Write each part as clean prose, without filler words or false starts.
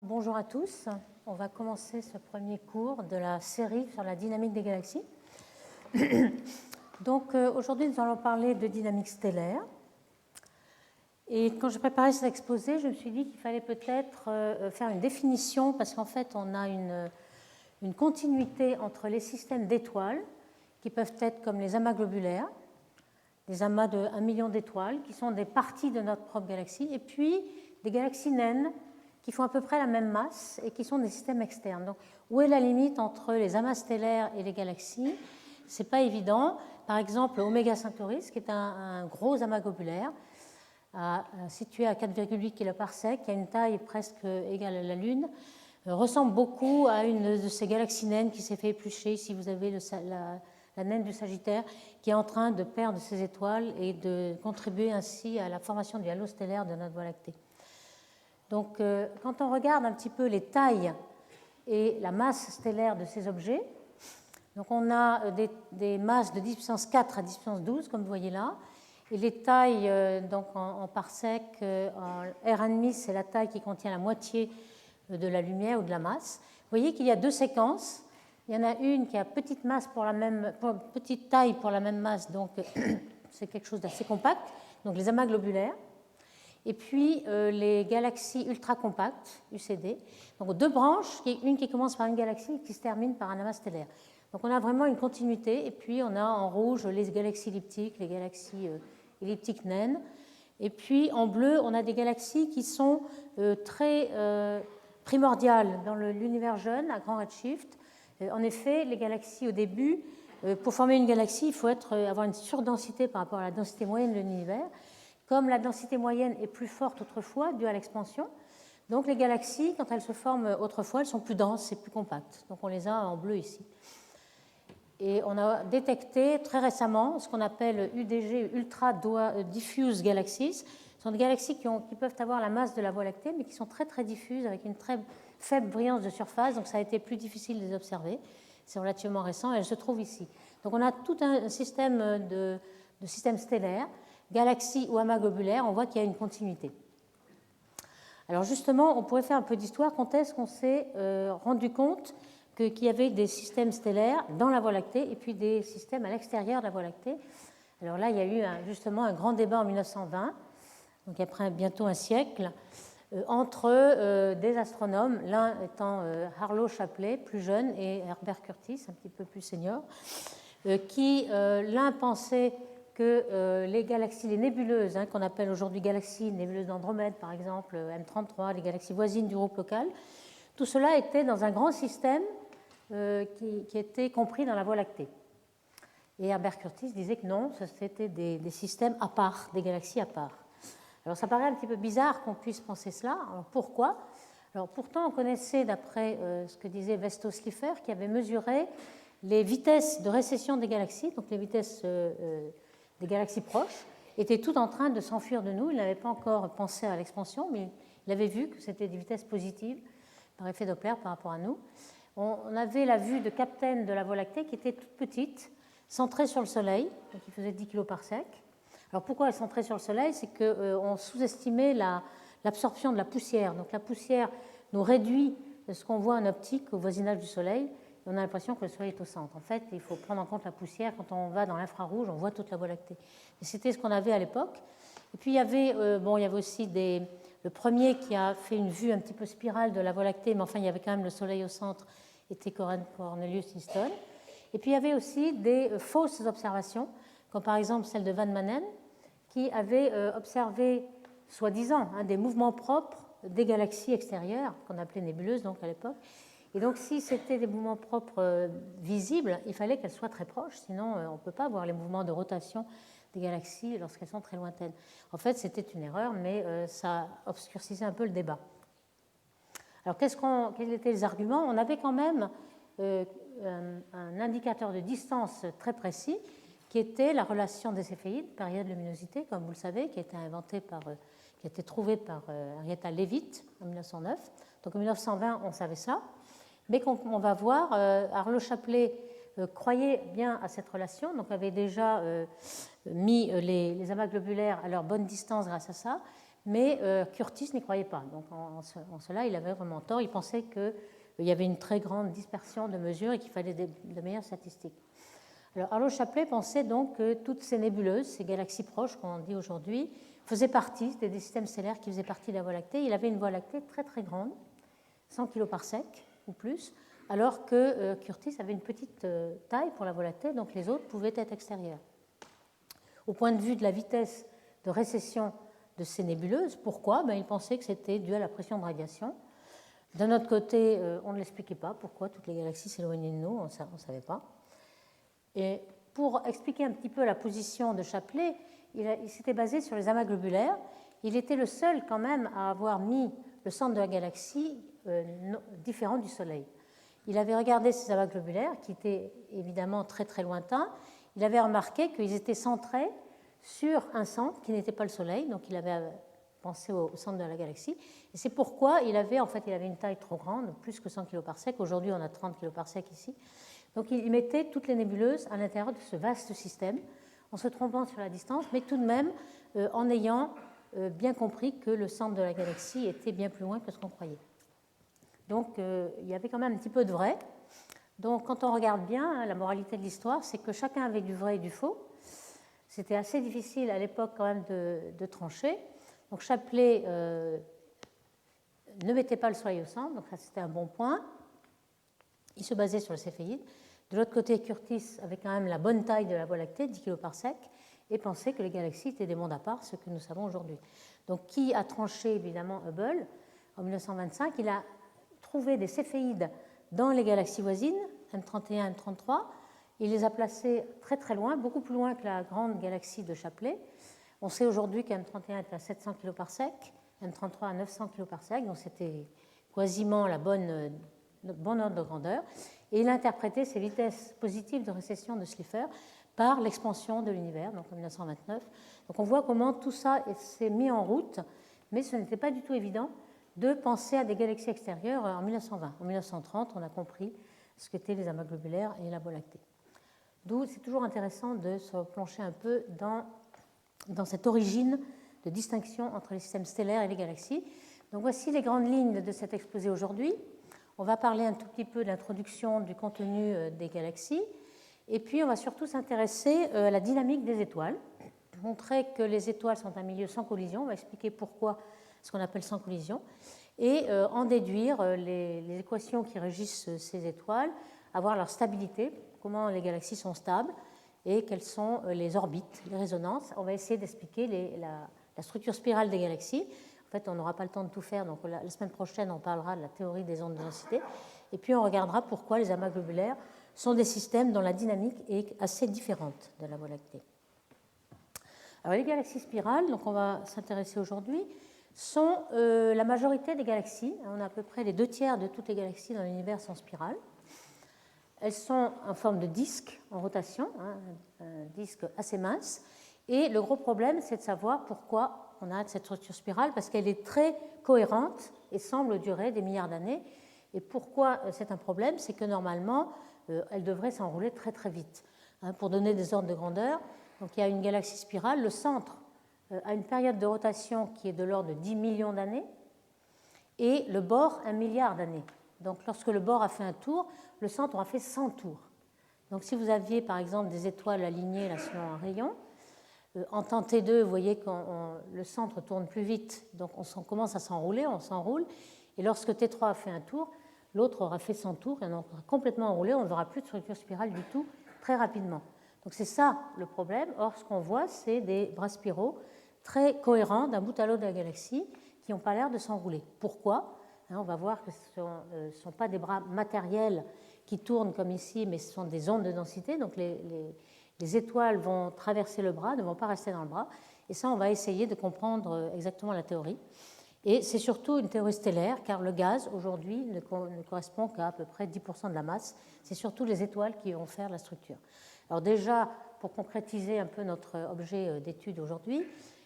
Bonjour à tous, on va commencer ce premier cours de la série sur la dynamique des galaxies. Donc aujourd'hui nous allons parler de dynamique stellaire. Et quand j'ai préparé cet exposé, je me suis dit qu'il fallait peut-être faire une définition parce qu'en fait on a une continuité entre les systèmes d'étoiles qui peuvent être comme les amas globulaires, des amas de 1 million d'étoiles qui sont des parties de notre propre galaxie, et puis des galaxies naines qui font à peu près la même masse et qui sont des systèmes externes. Donc, où est la limite entre les amas stellaires et les galaxies? Ce n'est pas évident. Par exemple, Oméga Centauri, qui est un gros amas globulaire, situé à 4,8 kPa, qui a une taille presque égale à la Lune, ressemble beaucoup à une de ces galaxies naines qui s'est fait éplucher. Ici, vous avez la naine du Sagittaire qui est en train de perdre ses étoiles et de contribuer ainsi à la formation du halo stellaire de notre Voie lactée. Donc, quand on regarde un petit peu les tailles et la masse stellaire de ces objets, donc on a des masses de 10 puissance 4 à 10 puissance 12, comme vous voyez là, et les tailles donc en parsec, en R1,5, c'est la taille qui contient la moitié de la lumière ou de la masse. Vous voyez qu'il y a deux séquences. Il y en a une qui a petite taille pour la même masse, donc c'est quelque chose d'assez compact, donc les amas globulaires. Et puis les galaxies ultra compactes, UCD. Donc deux branches, une qui commence par une galaxie et qui se termine par un amas stellaire. Donc on a vraiment une continuité. Et puis on a en rouge les galaxies elliptiques, les galaxies elliptiques naines. Et puis en bleu, on a des galaxies qui sont très primordiales dans l'univers jeune, à grand redshift. En effet, les galaxies au début, pour former une galaxie, il faut avoir une surdensité par rapport à la densité moyenne de l'univers. Comme la densité moyenne est plus forte autrefois, due à l'expansion, donc les galaxies, quand elles se forment autrefois, elles sont plus denses et plus compactes. Donc on les a en bleu ici. Et on a détecté très récemment ce qu'on appelle UDG, Ultra Diffuse Galaxies. Ce sont des galaxies qui peuvent avoir la masse de la Voie lactée, mais qui sont très très diffuses, avec une très faible brillance de surface, donc ça a été plus difficile de les observer. C'est relativement récent et elles se trouvent ici. Donc on a tout un système de systèmes stellaires, galaxies ou amas globulaires, on voit qu'il y a une continuité. Alors justement, on pourrait faire un peu d'histoire. Quand est-ce qu'on s'est rendu compte qu'il y avait des systèmes stellaires dans la Voie lactée et puis des systèmes à l'extérieur de la Voie lactée? Alors là, il y a eu justement un grand débat en 1920, donc après bientôt un siècle, entre des astronomes, l'un étant Harlow Shapley, plus jeune, et Herbert Curtis, un petit peu plus senior, qui l'un pensait que les galaxies, les nébuleuses, qu'on appelle aujourd'hui galaxies, nébuleuse d'Andromède par exemple, M33, les galaxies voisines du groupe local, tout cela était dans un grand système qui était compris dans la Voie lactée. Et Herbert Curtis disait que non, c'était des systèmes à part, des galaxies à part. Alors ça paraît un petit peu bizarre qu'on puisse penser cela. Alors pourquoi? Alors pourtant on connaissait, d'après ce que disait Vesto-Slipher, qui avait mesuré les vitesses de récession des galaxies, donc les vitesses des galaxies proches, étaient toutes en train de s'enfuir de nous. Il n'avait pas encore pensé à l'expansion, mais il avait vu que c'était des vitesses positives par effet Doppler par rapport à nous. On avait la vue de Captain de la Voie lactée qui était toute petite, centrée sur le Soleil, donc qui faisait 10 kg par sec. Alors pourquoi elle est centrée sur le Soleil? C'est qu'on sous-estimait l'absorption de la poussière. Donc la poussière nous réduit ce qu'on voit en optique au voisinage du Soleil. On a l'impression que le Soleil est au centre. En fait, il faut prendre en compte la poussière. Quand on va dans l'infrarouge, on voit toute la Voie lactée. Et c'était ce qu'on avait à l'époque. Et puis il y avait aussi le premier qui a fait une vue un petit peu spirale de la Voie lactée, mais enfin il y avait quand même le Soleil au centre, était Cornelius Easton. Et puis il y avait aussi des fausses observations, comme par exemple celle de Van Manen, qui avait observé, soi-disant, des mouvements propres des galaxies extérieures, qu'on appelait nébuleuses donc à l'époque. Et donc si c'était des mouvements propres visibles, il fallait qu'elles soient très proches, sinon on ne peut pas voir les mouvements de rotation des galaxies lorsqu'elles sont très lointaines. En fait, c'était une erreur, mais ça obscurcissait un peu le débat. Alors, quels étaient les arguments? On avait quand même un indicateur de distance très précis, qui était la relation des céphéides, période-luminosité, comme vous le savez, qui a été trouvée par Henrietta Leavitt en 1909. Donc en 1920, on savait ça. Mais on va voir, Harlow Shapley croyait bien à cette relation, donc avait déjà mis les amas globulaires à leur bonne distance grâce à ça. mais Curtis n'y croyait pas. Donc en cela, il avait vraiment tort. Il pensait qu'il y avait une très grande dispersion de mesures et qu'il fallait de meilleures statistiques. Alors Arlo Shapley pensait donc que toutes ces nébuleuses, ces galaxies proches qu'on dit aujourd'hui, faisaient partie, c'était des systèmes stellaires qui faisaient partie de la Voie lactée. Il avait une Voie lactée très très grande, 100 kPa ou plus, alors que Curtis avait une petite taille pour la Voie lactée, donc les autres pouvaient être extérieurs. Au point de vue de la vitesse de récession de ces nébuleuses, pourquoi? Il pensait que c'était dû à la pression de radiation. D'un autre côté, on ne l'expliquait pas, pourquoi toutes les galaxies s'éloignaient de nous, on ne savait pas. Et pour expliquer un petit peu la position de Shapley, il s'était basé sur les amas globulaires. Il était le seul quand même à avoir mis le centre de la galaxie différent du Soleil. Il avait regardé ces amas globulaires, qui étaient évidemment très très lointains. Il avait remarqué qu'ils étaient centrés sur un centre qui n'était pas le Soleil, donc il avait pensé au centre de la galaxie. Et c'est pourquoi il avait une taille trop grande, plus que 100 kPa. Aujourd'hui, on a 30 kPa ici. Donc il mettait toutes les nébuleuses à l'intérieur de ce vaste système, en se trompant sur la distance, mais tout de même en ayant bien compris que le centre de la galaxie était bien plus loin que ce qu'on croyait. Donc il y avait quand même un petit peu de vrai. Donc quand on regarde bien, la moralité de l'histoire, c'est que chacun avait du vrai et du faux. C'était assez difficile à l'époque quand même de trancher. Donc Shapley ne mettait pas le Soleil au centre, donc ça c'était un bon point. Il se basait sur le céphéide. De l'autre côté, Curtis avait quand même la bonne taille de la Voie lactée, 10 kPa, et pensait que les galaxies étaient des mondes à part, ce que nous savons aujourd'hui. Donc qui a tranché évidemment Hubble en 1925? Il a trouvé des céphéides dans les galaxies voisines, M31, M33. Il les a placés très très loin, beaucoup plus loin que la grande galaxie de Shapley. On sait aujourd'hui qu'M31 est à 700 kPa, M33 à 900 kPa, donc c'était quasiment le bon ordre de grandeur. Et il a interprété ces vitesses positives de récession de Slipher par l'expansion de l'univers, donc en 1929. Donc on voit comment tout ça s'est mis en route, mais ce n'était pas du tout évident de penser à des galaxies extérieures en 1920. En 1930, on a compris ce qu'étaient les amas globulaires et la Voie lactée. D'où c'est toujours intéressant de se plonger un peu dans cette origine de distinction entre les systèmes stellaires et les galaxies. Donc voici les grandes lignes de cet exposé aujourd'hui. On va parler un tout petit peu de l'introduction du contenu des galaxies, et puis on va surtout s'intéresser à la dynamique des étoiles, montrer que les étoiles sont un milieu sans collision, on va expliquer pourquoi ce qu'on appelle sans collision, et en déduire les équations qui régissent ces étoiles, avoir leur stabilité, comment les galaxies sont stables, et quelles sont les orbites, les résonances. On va essayer d'expliquer la structure spirale des galaxies. En fait, on n'aura pas le temps de tout faire, donc la semaine prochaine, on parlera de la théorie des ondes de densité. Et puis, on regardera pourquoi les amas globulaires sont des systèmes dont la dynamique est assez différente de la Voie lactée. Alors, les galaxies spirales, donc on va s'intéresser aujourd'hui, sont la majorité des galaxies. On a à peu près les 2/3 de toutes les galaxies dans l'univers sont spirales. Elles sont en forme de disque en rotation, un disque assez mince. Et le gros problème, c'est de savoir pourquoi on a cette structure spirale, parce qu'elle est très cohérente et semble durer des milliards d'années. Et pourquoi c'est un problème? C'est que normalement, elle devrait s'enrouler très très vite. Pour donner des ordres de grandeur, donc il y a une galaxie spirale, le centre a une période de rotation qui est de l'ordre de 10 millions d'années, et le bord 1 milliard d'années. Donc lorsque le bord a fait un tour, le centre aura fait 100 tours. Donc si vous aviez par exemple des étoiles alignées là, sur un rayon, en temps T2, vous voyez que le centre tourne plus vite, donc on commence à s'enrouler, on s'enroule, et lorsque T3 a fait un tour, l'autre aura fait 100 tours, et on aura complètement enroulé, on ne verra plus de structure spirale du tout très rapidement. Donc c'est ça le problème. Or, ce qu'on voit, c'est des bras spiraux très cohérents d'un bout à l'autre de la galaxie qui n'ont pas l'air de s'enrouler. Pourquoi? On va voir que ce ne sont pas des bras matériels qui tournent comme ici, mais ce sont des ondes de densité, donc les étoiles vont traverser le bras, ne vont pas rester dans le bras. Et ça, on va essayer de comprendre exactement la théorie. Et c'est surtout une théorie stellaire, car le gaz, aujourd'hui, ne correspond qu'à peu près 10% de la masse. C'est surtout les étoiles qui vont faire la structure. Alors déjà, pour concrétiser un peu notre objet d'étude aujourd'hui,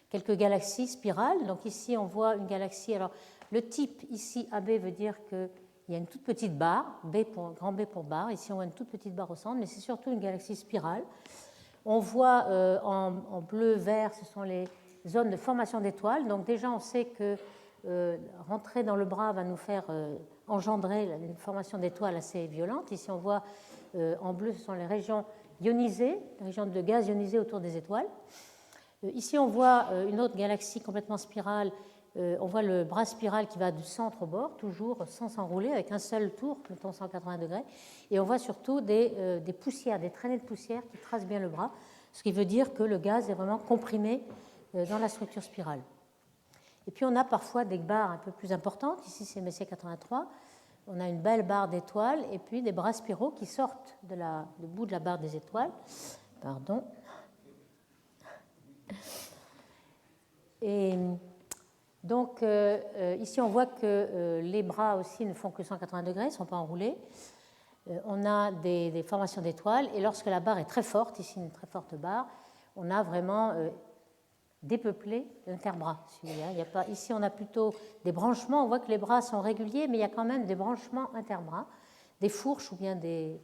quelques galaxies spirales. Donc ici, on voit une galaxie. Alors, le type ici, AB, veut dire qu'il y a une toute petite barre, grand B pour barre. Ici, on voit une toute petite barre au centre, mais c'est surtout une galaxie spirale. On voit en bleu-vert, ce sont les zones de formation d'étoiles. Donc déjà, on sait que rentrer dans le bras va nous faire engendrer une formation d'étoiles assez violente. Ici, on voit en bleu, ce sont les régions ionisées, les régions de gaz ionisés autour des étoiles. Ici, on voit une autre galaxie complètement spirale. On voit le bras spiral qui va du centre au bord, toujours sans s'enrouler, avec un seul tour, mettons 180 degrés. Et on voit surtout des poussières, des traînées de poussière qui tracent bien le bras, ce qui veut dire que le gaz est vraiment comprimé dans la structure spirale. Et puis on a parfois des barres un peu plus importantes. Ici, c'est Messier 83. On a une belle barre d'étoiles et puis des bras spiraux qui sortent du bout de la barre des étoiles. Pardon. Et donc, ici, on voit que les bras aussi ne font que 180 degrés, ne sont pas enroulés. On a des formations d'étoiles, et lorsque la barre est très forte, ici une très forte barre, on a vraiment dépeuplé l'interbras. Ici, on a plutôt des branchements. On voit que les bras sont réguliers, mais il y a quand même des branchements interbras, des fourches ou bien des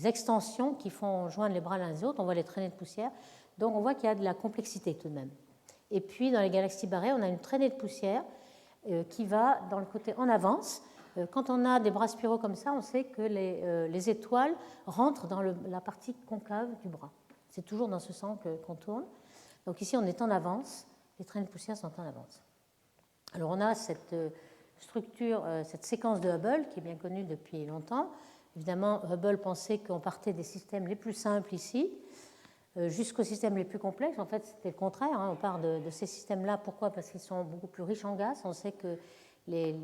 extensions qui font joindre les bras l'un les autres. On voit les traînées de poussière. Donc, on voit qu'il y a de la complexité tout de même. Et puis, dans les galaxies barrées, on a une traînée de poussière qui va dans le côté en avance. Quand on a des bras spiraux comme ça, on sait que les étoiles rentrent dans la partie concave du bras. C'est toujours dans ce sens qu'on tourne. Donc ici, on est en avance. Les traînées de poussière sont en avance. Alors, on a cette structure, cette séquence de Hubble qui est bien connue depuis longtemps. Évidemment, Hubble pensait qu'on partait des systèmes les plus simples ici, jusqu'aux systèmes les plus complexes. En fait, c'était le contraire. On part de ces systèmes-là. Pourquoi ? Parce qu'ils sont beaucoup plus riches en gaz. On sait que les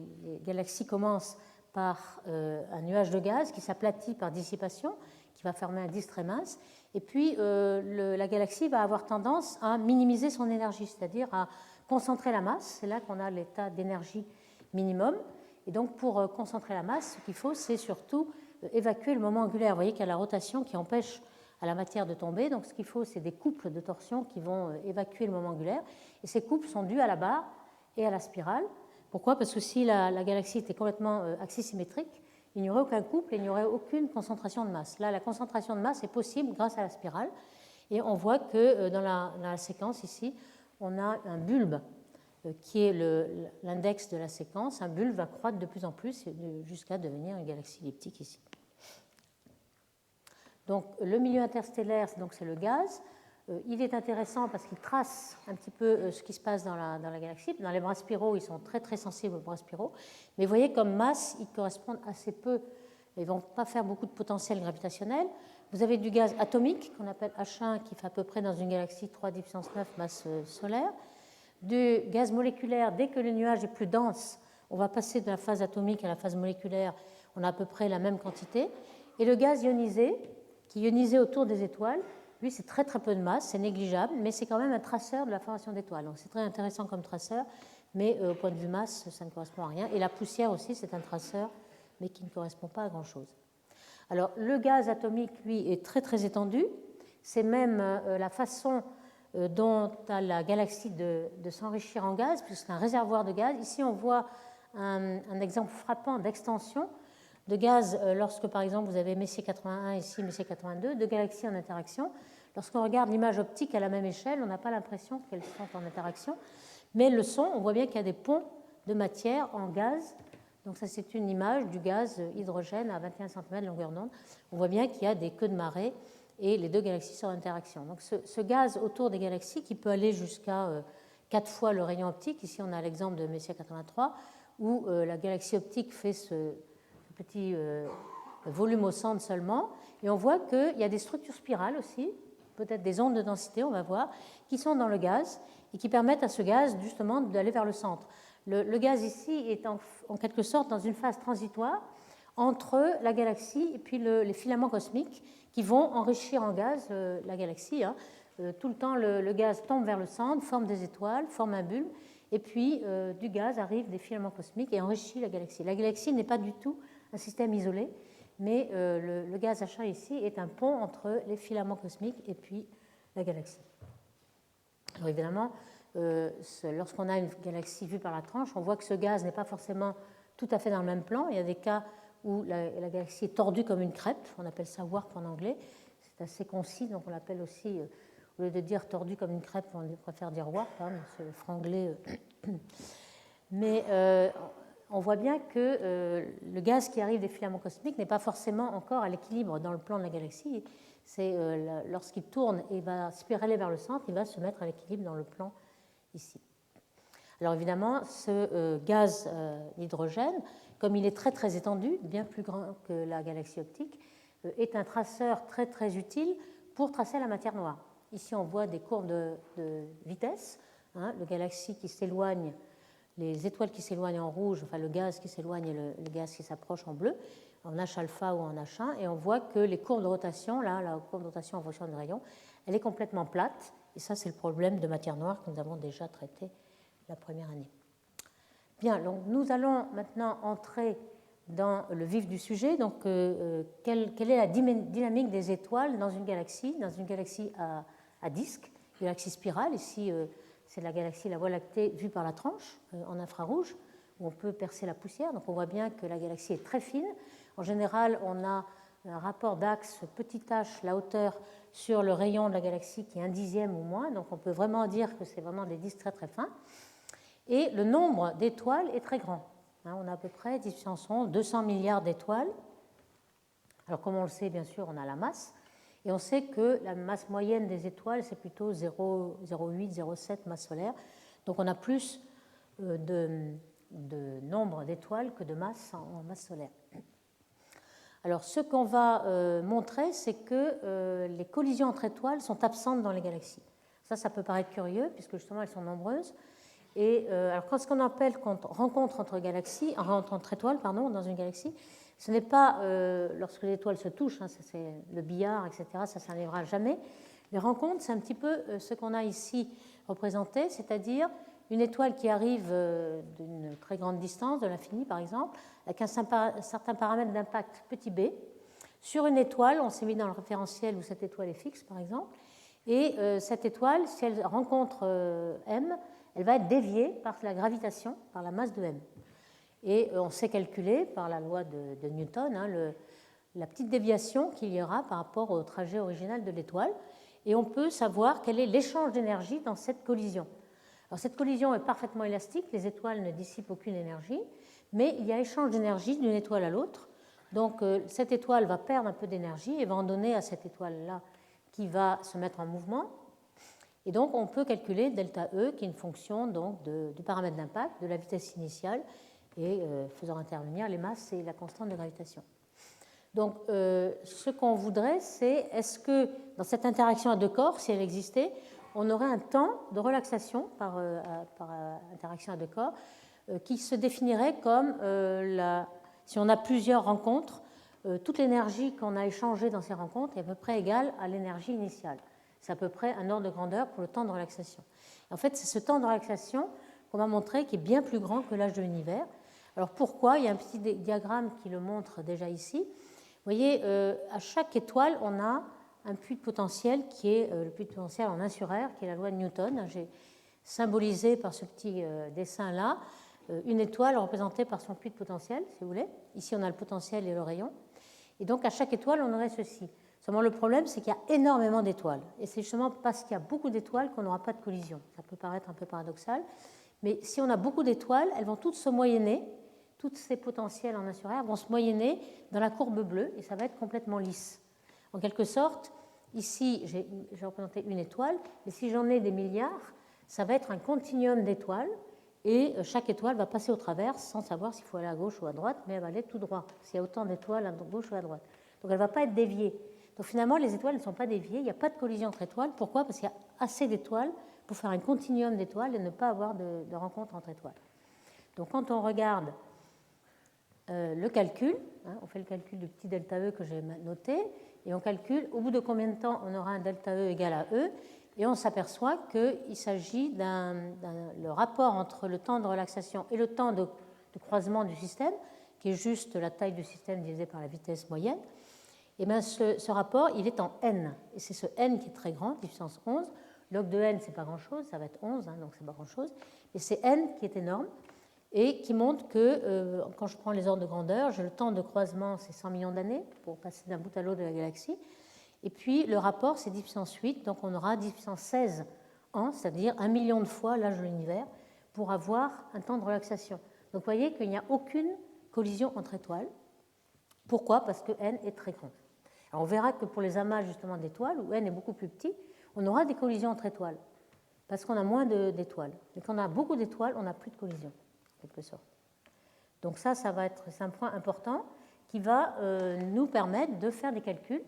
galaxies commencent par un nuage de gaz qui s'aplatit par dissipation, qui va former un disque très mince. Et puis, la galaxie va avoir tendance à minimiser son énergie, c'est-à-dire à concentrer la masse. C'est là qu'on a l'état d'énergie minimum. Et donc, pour concentrer la masse, ce qu'il faut, c'est surtout évacuer le moment angulaire. Vous voyez qu'il y a la rotation qui empêche à la matière de tomber. Donc ce qu'il faut, c'est des couples de torsion qui vont évacuer le moment angulaire. Et ces couples sont dus à la barre et à la spirale. Pourquoi ? Parce que si la galaxie était complètement axisymétrique, il n'y aurait aucun couple et il n'y aurait aucune concentration de masse. Là, la concentration de masse est possible grâce à la spirale. Et on voit que dans la séquence ici, on a un bulbe qui est l'index de la séquence. Un bulbe va croître de plus en plus jusqu'à devenir une galaxie elliptique ici. Donc, le milieu interstellaire, c'est le gaz. Il est intéressant parce qu'il trace un petit peu ce qui se passe dans la galaxie. Dans les bras spiraux, ils sont très très sensibles aux bras spiraux. Mais vous voyez, comme masse, ils correspondent assez peu. Ils ne vont pas faire beaucoup de potentiel gravitationnel. Vous avez du gaz atomique, qu'on appelle H1, qui fait à peu près dans une galaxie 3 10 puissance 9 masse solaire. Du gaz moléculaire, dès que le nuage est plus dense, on va passer de la phase atomique à la phase moléculaire. On a à peu près la même quantité. Et le gaz ionisé, qui ionisait autour des étoiles, lui, c'est très très peu de masse, c'est négligeable, mais c'est quand même un traceur de la formation d'étoiles. Donc c'est très intéressant comme traceur, mais au point de vue masse, ça ne correspond à rien. Et la poussière aussi, c'est un traceur, mais qui ne correspond pas à grand-chose. Alors le gaz atomique, lui, est très très étendu. C'est même la façon dont a la galaxie de s'enrichir en gaz, puisque c'est un réservoir de gaz. Ici, on voit un exemple frappant d'extension de gaz lorsque, par exemple, vous avez Messier 81 ici, Messier 82, deux galaxies en interaction. Lorsqu'on regarde l'image optique à la même échelle, on n'a pas l'impression qu'elles sont en interaction, mais le son, on voit bien qu'il y a des ponts de matière en gaz. Donc ça, c'est une image du gaz hydrogène à 21 cm de longueur d'onde. On voit bien qu'il y a des queues de marée et les deux galaxies sont en interaction. Donc ce gaz autour des galaxies qui peut aller jusqu'à 4 fois le rayon optique, ici on a l'exemple de Messier 83, où la galaxie optique fait ce petit volume au centre seulement, et on voit qu'il y a des structures spirales aussi, peut-être des ondes de densité, on va voir, qui sont dans le gaz et qui permettent à ce gaz justement d'aller vers le centre. Le gaz ici est en quelque sorte dans une phase transitoire entre la galaxie et puis les filaments cosmiques qui vont enrichir en gaz la galaxie. Tout le temps, le gaz tombe vers le centre, forme des étoiles, forme un bulbe, et puis du gaz arrivent des filaments cosmiques et enrichit la galaxie. La galaxie n'est pas du tout un système isolé, mais le gaz H1 ici est un pont entre les filaments cosmiques et puis la galaxie. Alors évidemment, lorsqu'on a une galaxie vue par la tranche, on voit que ce gaz n'est pas forcément tout à fait dans le même plan. Il y a des cas où la galaxie est tordue comme une crêpe, on appelle ça warp en anglais, c'est assez concis, donc on l'appelle aussi Au lieu de dire tordu comme une crêpe, on préfère dire warp, hein, ce franglais. Mais on voit bien que le gaz qui arrive des filaments cosmiques n'est pas forcément encore à l'équilibre dans le plan de la galaxie. C'est lorsqu'il tourne et va spiraler vers le centre, il va se mettre à l'équilibre dans le plan ici. Alors évidemment, ce gaz d'hydrogène, comme il est très très étendu, bien plus grand que la galaxie optique, est un traceur très très utile pour tracer la matière noire. Ici, on voit des courbes de vitesse, hein, le galaxie qui s'éloigne, les étoiles qui s'éloignent en rouge, enfin le gaz qui s'éloigne et le gaz qui s'approche en bleu, en H alpha ou en H1, et on voit que les courbes de rotation, là, la courbe de rotation en fonction des rayons, elle est complètement plate, et ça c'est le problème de matière noire que nous avons déjà traité la première année. Bien, donc nous allons maintenant entrer dans le vif du sujet. Donc, quelle est la dynamique des étoiles dans une galaxie à disque, galaxie spirale. Ici, c'est la galaxie, la Voie lactée vue par la tranche en infrarouge, où on peut percer la poussière. Donc, on voit bien que la galaxie est très fine. En général, on a un rapport d'axe petit h, la hauteur, sur le rayon de la galaxie qui est 1/10 ou moins. Donc, on peut vraiment dire que c'est vraiment des disques très très fins. Et le nombre d'étoiles est très grand. On a à peu près 10 puissance 11, 200 milliards d'étoiles. Alors, comme on le sait, bien sûr, on a la masse. Et on sait que la masse moyenne des étoiles, c'est plutôt 0,8, 0,7 masse solaire. Donc, on a plus de nombre d'étoiles que de masse en masse solaire. Alors, ce qu'on va montrer, c'est que les collisions entre étoiles sont absentes dans les galaxies. Ça peut paraître curieux, puisque justement, elles sont nombreuses. Et alors, ce qu'on appelle rencontre entre étoiles dans une galaxie, ce n'est pas lorsque les étoiles se touchent, hein, c'est le billard, etc., ça n'arrivera jamais. Les rencontres, c'est un petit peu ce qu'on a ici représenté, c'est-à-dire une étoile qui arrive d'une très grande distance, de l'infini par exemple, avec un certain paramètre d'impact petit b. Sur une étoile, on s'est mis dans le référentiel où cette étoile est fixe, par exemple, et cette étoile, si elle rencontre M, elle va être déviée par la gravitation, par la masse de M. Et on sait calculer par la loi de Newton hein, la petite déviation qu'il y aura par rapport au trajet original de l'étoile. Et on peut savoir quel est l'échange d'énergie dans cette collision. Alors, cette collision est parfaitement élastique, les étoiles ne dissipent aucune énergie, mais il y a échange d'énergie d'une étoile à l'autre. Donc, cette étoile va perdre un peu d'énergie et va en donner à cette étoile-là qui va se mettre en mouvement. Et donc, on peut calculer delta E, qui est une fonction donc, du paramètre d'impact, de la vitesse initiale, et faisant intervenir les masses et la constante de gravitation. Donc, ce qu'on voudrait, c'est est-ce que dans cette interaction à deux corps, si elle existait, on aurait un temps de relaxation par interaction à deux corps qui se définirait comme, si on a plusieurs rencontres, toute l'énergie qu'on a échangée dans ces rencontres est à peu près égale à l'énergie initiale. C'est à peu près un ordre de grandeur pour le temps de relaxation. En fait, c'est ce temps de relaxation qu'on va montrer qui est bien plus grand que l'âge de l'univers. Alors pourquoi? Il y a un petit diagramme qui le montre déjà ici. Vous voyez, à chaque étoile, on a un puits de potentiel qui est le puits de potentiel en 1 sur R, qui est la loi de Newton. J'ai symbolisé par ce petit dessin-là une étoile représentée par son puits de potentiel, si vous voulez. Ici, on a le potentiel et le rayon. Et donc, à chaque étoile, on aurait ceci. Seulement, le problème, c'est qu'il y a énormément d'étoiles. Et c'est justement parce qu'il y a beaucoup d'étoiles qu'on n'aura pas de collision. Ça peut paraître un peu paradoxal. Mais si on a beaucoup d'étoiles, elles vont toutes se moyenner. Toutes ces potentiels en 1 sur R vont se moyenner dans la courbe bleue et ça va être complètement lisse. En quelque sorte, ici, j'ai représenté une étoile, mais si j'en ai des milliards, ça va être un continuum d'étoiles et chaque étoile va passer au travers sans savoir s'il faut aller à gauche ou à droite, mais elle va aller tout droit, s'il y a autant d'étoiles à gauche ou à droite. Donc elle ne va pas être déviée. Donc finalement, les étoiles ne sont pas déviées, il n'y a pas de collision entre étoiles. Pourquoi? Parce qu'il y a assez d'étoiles pour faire un continuum d'étoiles et ne pas avoir de rencontre entre étoiles. Donc quand on regarde le calcul, hein, on fait le calcul du petit delta E que j'ai noté, et on calcule au bout de combien de temps on aura un delta E égal à E, et on s'aperçoit qu'il s'agit le rapport entre le temps de relaxation et le temps de croisement du système, qui est juste la taille du système divisée par la vitesse moyenne. Et bien ce rapport, il est en n, et c'est ce n qui est très grand, 10 puissance 11. Log de n, c'est pas grand-chose, ça va être 11, hein, donc c'est pas grand-chose, et c'est n qui est énorme, et qui montre que quand je prends les ordres de grandeur, j'ai le temps de croisement, c'est 100 millions d'années pour passer d'un bout à l'autre de la galaxie, Et puis le rapport, c'est 10 puissance 8, donc on aura 10 puissance 16 ans, c'est-à-dire 1 million de fois l'âge de l'univers, pour avoir un temps de relaxation. Donc vous voyez qu'il n'y a aucune collision entre étoiles. Pourquoi? Parce que n est très grand. Alors on verra que pour les amas justement d'étoiles, où n est beaucoup plus petit, on aura des collisions entre étoiles, parce qu'on a moins d'étoiles. Mais quand on a beaucoup d'étoiles, on n'a plus de collisions, en quelque sorte. Donc ça va être, c'est un point important qui va nous permettre de faire des calculs.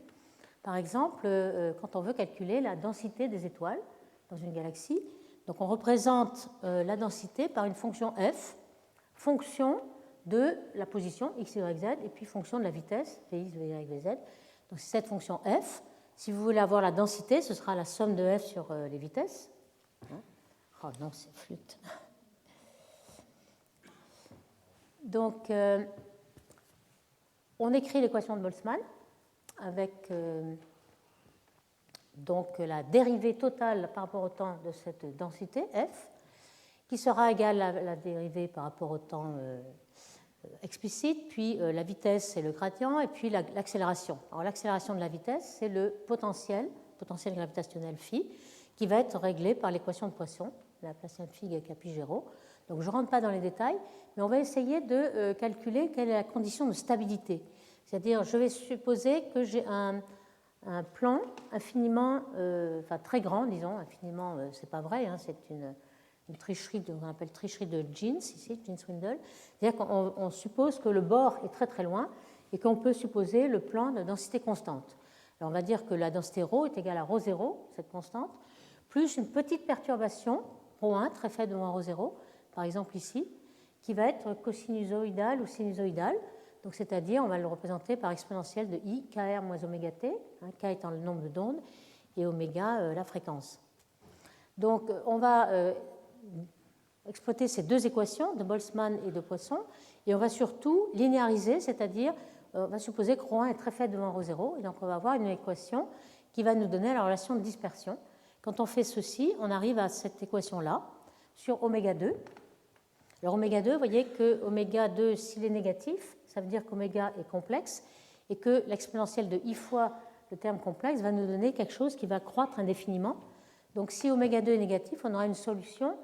Par exemple, quand on veut calculer la densité des étoiles dans une galaxie, donc on représente la densité par une fonction f, fonction de la position x, y, z, et puis fonction de la vitesse v, v, y, v, z. Donc c'est cette fonction f. Si vous voulez avoir la densité, ce sera la somme de f sur les vitesses. Oh non, c'est flûte. Donc, on écrit l'équation de Boltzmann avec donc la dérivée totale par rapport au temps de cette densité f, qui sera égale à la dérivée par rapport au temps explicite, puis la vitesse, c'est le gradient, et puis l'accélération. Alors l'accélération de la vitesse, c'est le potentiel gravitationnel phi, qui va être réglé par l'équation de Poisson, la Laplacienne phi égale Kappi-Gérot. Donc je ne rentre pas dans les détails, mais on va essayer de calculer quelle est la condition de stabilité. C'est-à-dire, je vais supposer que j'ai un plan infiniment, enfin très grand, disons, infiniment, c'est pas vrai, hein, c'est une tricherie, on appelle tricherie de Jeans, ici, Jeans-Windel. C'est-à-dire qu'on suppose que le bord est très très loin et qu'on peut supposer le plan de densité constante. Alors on va dire que la densité ρ est égale à ρ0, cette constante, plus une petite perturbation, ρ1, très faible devant ρ0, par exemple ici, qui va être cosinusoïdale ou sinusoïdale. Donc c'est-à-dire, on va le représenter par exponentielle de i, kr moins oméga t, hein, k étant le nombre d'ondes, et oméga la fréquence. Donc on va exploiter ces deux équations de Boltzmann et de Poisson, et on va surtout linéariser, c'est-à-dire on va supposer que ρ1 est très faible devant ρ0, et donc on va avoir une équation qui va nous donner la relation de dispersion. Quand on fait ceci, on arrive à cette équation-là, sur oméga 2. Alors oméga 2, vous voyez que oméga 2, s'il est négatif, ça veut dire qu'oméga est complexe, et que l'exponentielle de i fois le terme complexe va nous donner quelque chose qui va croître indéfiniment. Donc si oméga 2 est négatif, on aura une solution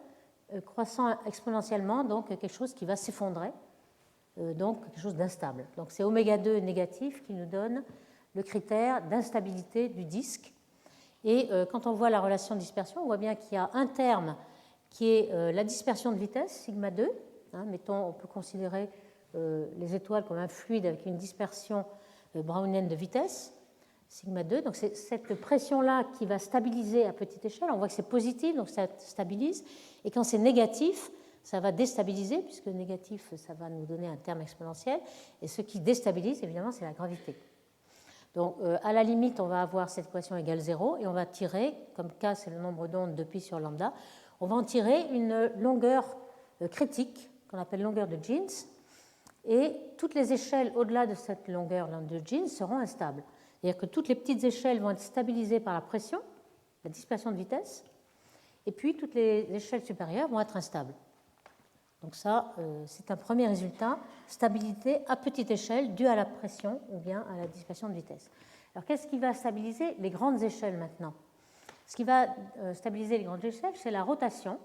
croissant exponentiellement, donc quelque chose qui va s'effondrer, donc quelque chose d'instable. Donc c'est oméga 2 négatif qui nous donne le critère d'instabilité du disque. Et quand on voit la relation de dispersion, on voit bien qu'il y a un terme qui est la dispersion de vitesse, sigma 2. Hein, mettons, on peut considérer les étoiles comme un fluide avec une dispersion brownienne de vitesse, sigma 2. Donc c'est cette pression-là qui va stabiliser à petite échelle. On voit que c'est positif, donc ça stabilise. Et quand c'est négatif, ça va déstabiliser, puisque négatif, ça va nous donner un terme exponentiel. Et ce qui déstabilise, évidemment, c'est la gravité. Donc à la limite, on va avoir cette équation égale 0, et on va tirer, comme k c'est le nombre d'ondes de pi sur lambda, on va en tirer une longueur critique, qu'on appelle longueur de Jeans, et toutes les échelles au-delà de cette longueur de Jeans seront instables. C'est-à-dire que toutes les petites échelles vont être stabilisées par la pression, la dispersion de vitesse, et puis toutes les échelles supérieures vont être instables. Donc ça, c'est un premier résultat, stabilité à petite échelle due à la pression ou bien à la dispersion de vitesse. Alors qu'est-ce qui va stabiliser les grandes échelles maintenant? Ce qui va stabiliser les grandes échelles, c'est la rotation,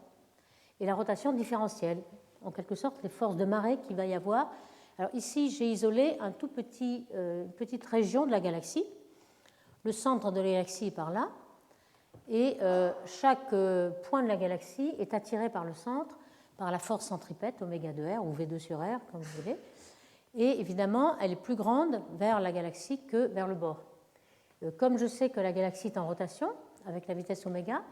et la rotation différentielle, en quelque sorte les forces de marée qu'il va y avoir. Alors ici, j'ai isolé une petite région de la galaxie. Le centre de la galaxie est par là, et chaque point de la galaxie est attiré par le centre par la force centripète, oméga 2r, ou V2 sur R, comme vous voulez. Et évidemment, elle est plus grande vers la galaxie que vers le bord. Comme je sais que la galaxie est en rotation, avec la vitesse oméga,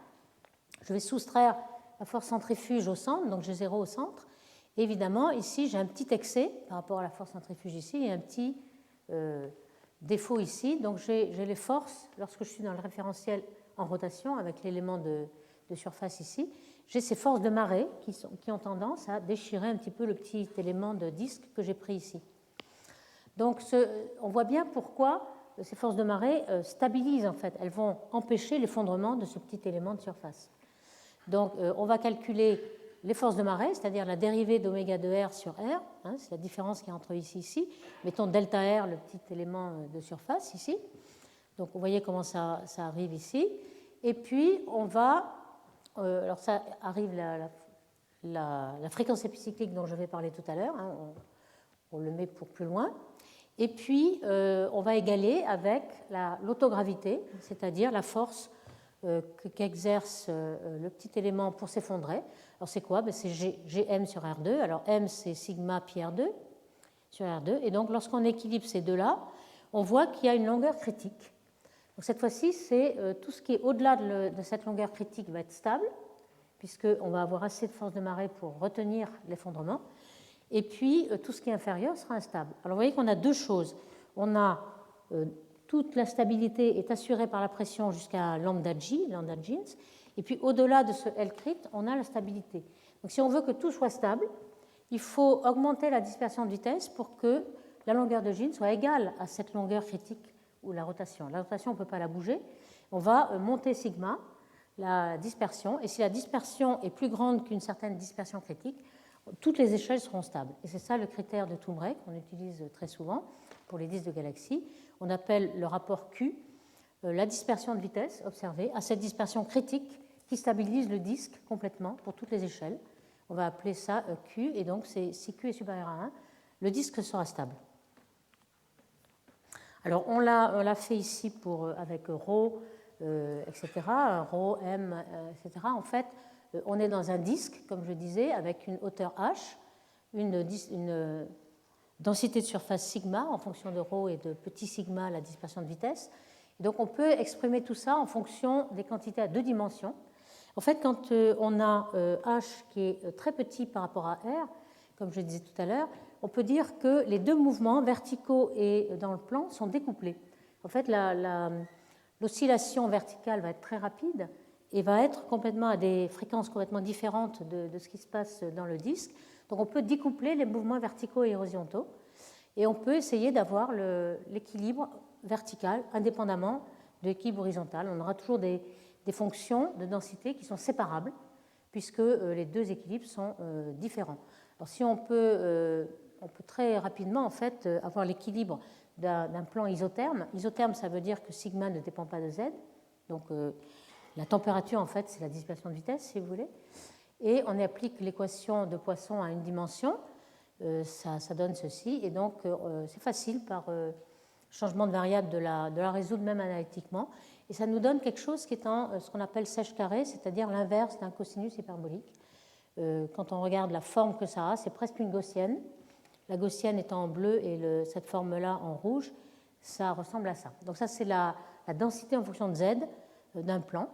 je vais soustraire la force centrifuge au centre, donc j'ai 0 au centre. Et évidemment, ici, j'ai un petit excès par rapport à la force centrifuge ici, et un petit défaut ici. Donc j'ai les forces, lorsque je suis dans le référentiel en rotation, avec l'élément de surface ici, j'ai ces forces de marée qui ont tendance à déchirer un petit peu le petit élément de disque que j'ai pris ici. Donc on voit bien pourquoi ces forces de marée stabilisent en fait. Elles vont empêcher l'effondrement de ce petit élément de surface. Donc on va calculer les forces de marée, c'est-à-dire la dérivée d'oméga de R sur R, hein, c'est la différence qu'il y a entre ici et ici. Mettons delta R, le petit élément de surface ici. Donc vous voyez comment ça arrive ici. Et puis on va, alors ça arrive la fréquence épicyclique dont je vais parler tout à l'heure, hein, on le met pour plus loin. Et puis on va égaler avec l'autogravité, c'est-à-dire la force qu'exerce le petit élément pour s'effondrer. Alors c'est quoi? C'est Gm sur R2. Alors M c'est sigma pi R2 sur R2. Et donc lorsqu'on équilibre ces deux-là, on voit qu'il y a une longueur critique. Donc cette fois-ci, c'est tout ce qui est au-delà de cette longueur critique va être stable, puisqu'on va avoir assez de force de marée pour retenir l'effondrement. Et puis tout ce qui est inférieur sera instable. Alors vous voyez qu'on a deux choses. On a toute la stabilité est assurée par la pression jusqu'à lambda G, lambda Jeans, et puis au-delà de ce L crit, on a la stabilité. Donc si on veut que tout soit stable, il faut augmenter la dispersion de vitesse pour que la longueur de Jeans soit égale à cette longueur critique ou la rotation. La rotation, on ne peut pas la bouger. On va monter sigma, la dispersion, et si la dispersion est plus grande qu'une certaine dispersion critique, toutes les échelles seront stables. Et c'est ça le critère de Toomre qu'on utilise très souvent pour les disques de galaxies. On appelle le rapport Q la dispersion de vitesse observée à cette dispersion critique qui stabilise le disque complètement pour toutes les échelles. On va appeler ça Q, et donc si Q est supérieur à 1, le disque sera stable. Alors on l'a fait ici avec ρ, etc., ρ, m, etc. En fait, on est dans un disque, comme je disais, avec une hauteur h, une densité de surface sigma en fonction de ρ et de petit sigma, la dispersion de vitesse. Et donc on peut exprimer tout ça en fonction des quantités à deux dimensions. En fait, quand on a h qui est très petit par rapport à r, comme je disais tout à l'heure, on peut dire que les deux mouvements verticaux et dans le plan sont découplés. En fait, l'oscillation verticale va être très rapide et va être complètement à des fréquences complètement différentes de ce qui se passe dans le disque. Donc on peut découpler les mouvements verticaux et horizontaux et on peut essayer d'avoir l'équilibre vertical indépendamment de l'équilibre horizontal. On aura toujours des fonctions de densité qui sont séparables puisque les deux équilibres sont différents. Alors si on peut très rapidement en fait avoir l'équilibre d'un plan isotherme. Isotherme, ça veut dire que sigma ne dépend pas de z. Donc la température, en fait, c'est la dispersion de vitesse, si vous voulez. Et on applique l'équation de Poisson à une dimension. Ça donne ceci. Et donc, c'est facile par changement de variable de la résoudre même analytiquement. Et ça nous donne quelque chose qui est ce qu'on appelle sèche carré, c'est-à-dire l'inverse d'un cosinus hyperbolique. Quand on regarde la forme que ça a, c'est presque une gaussienne. La gaussienne étant en bleu et cette forme-là en rouge, ça ressemble à ça. Donc ça, c'est la densité en fonction de z d'un plan.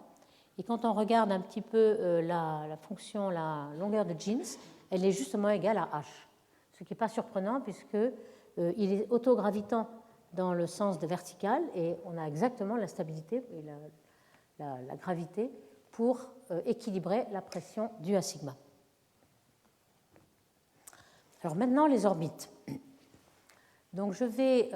Et quand on regarde un petit peu la fonction, la longueur de Jeans, elle est justement égale à h. Ce qui n'est pas surprenant puisqu'il est autogravitant dans le sens de vertical et on a exactement la stabilité et la gravité pour équilibrer la pression due à sigma. Alors maintenant, les orbites. Donc je vais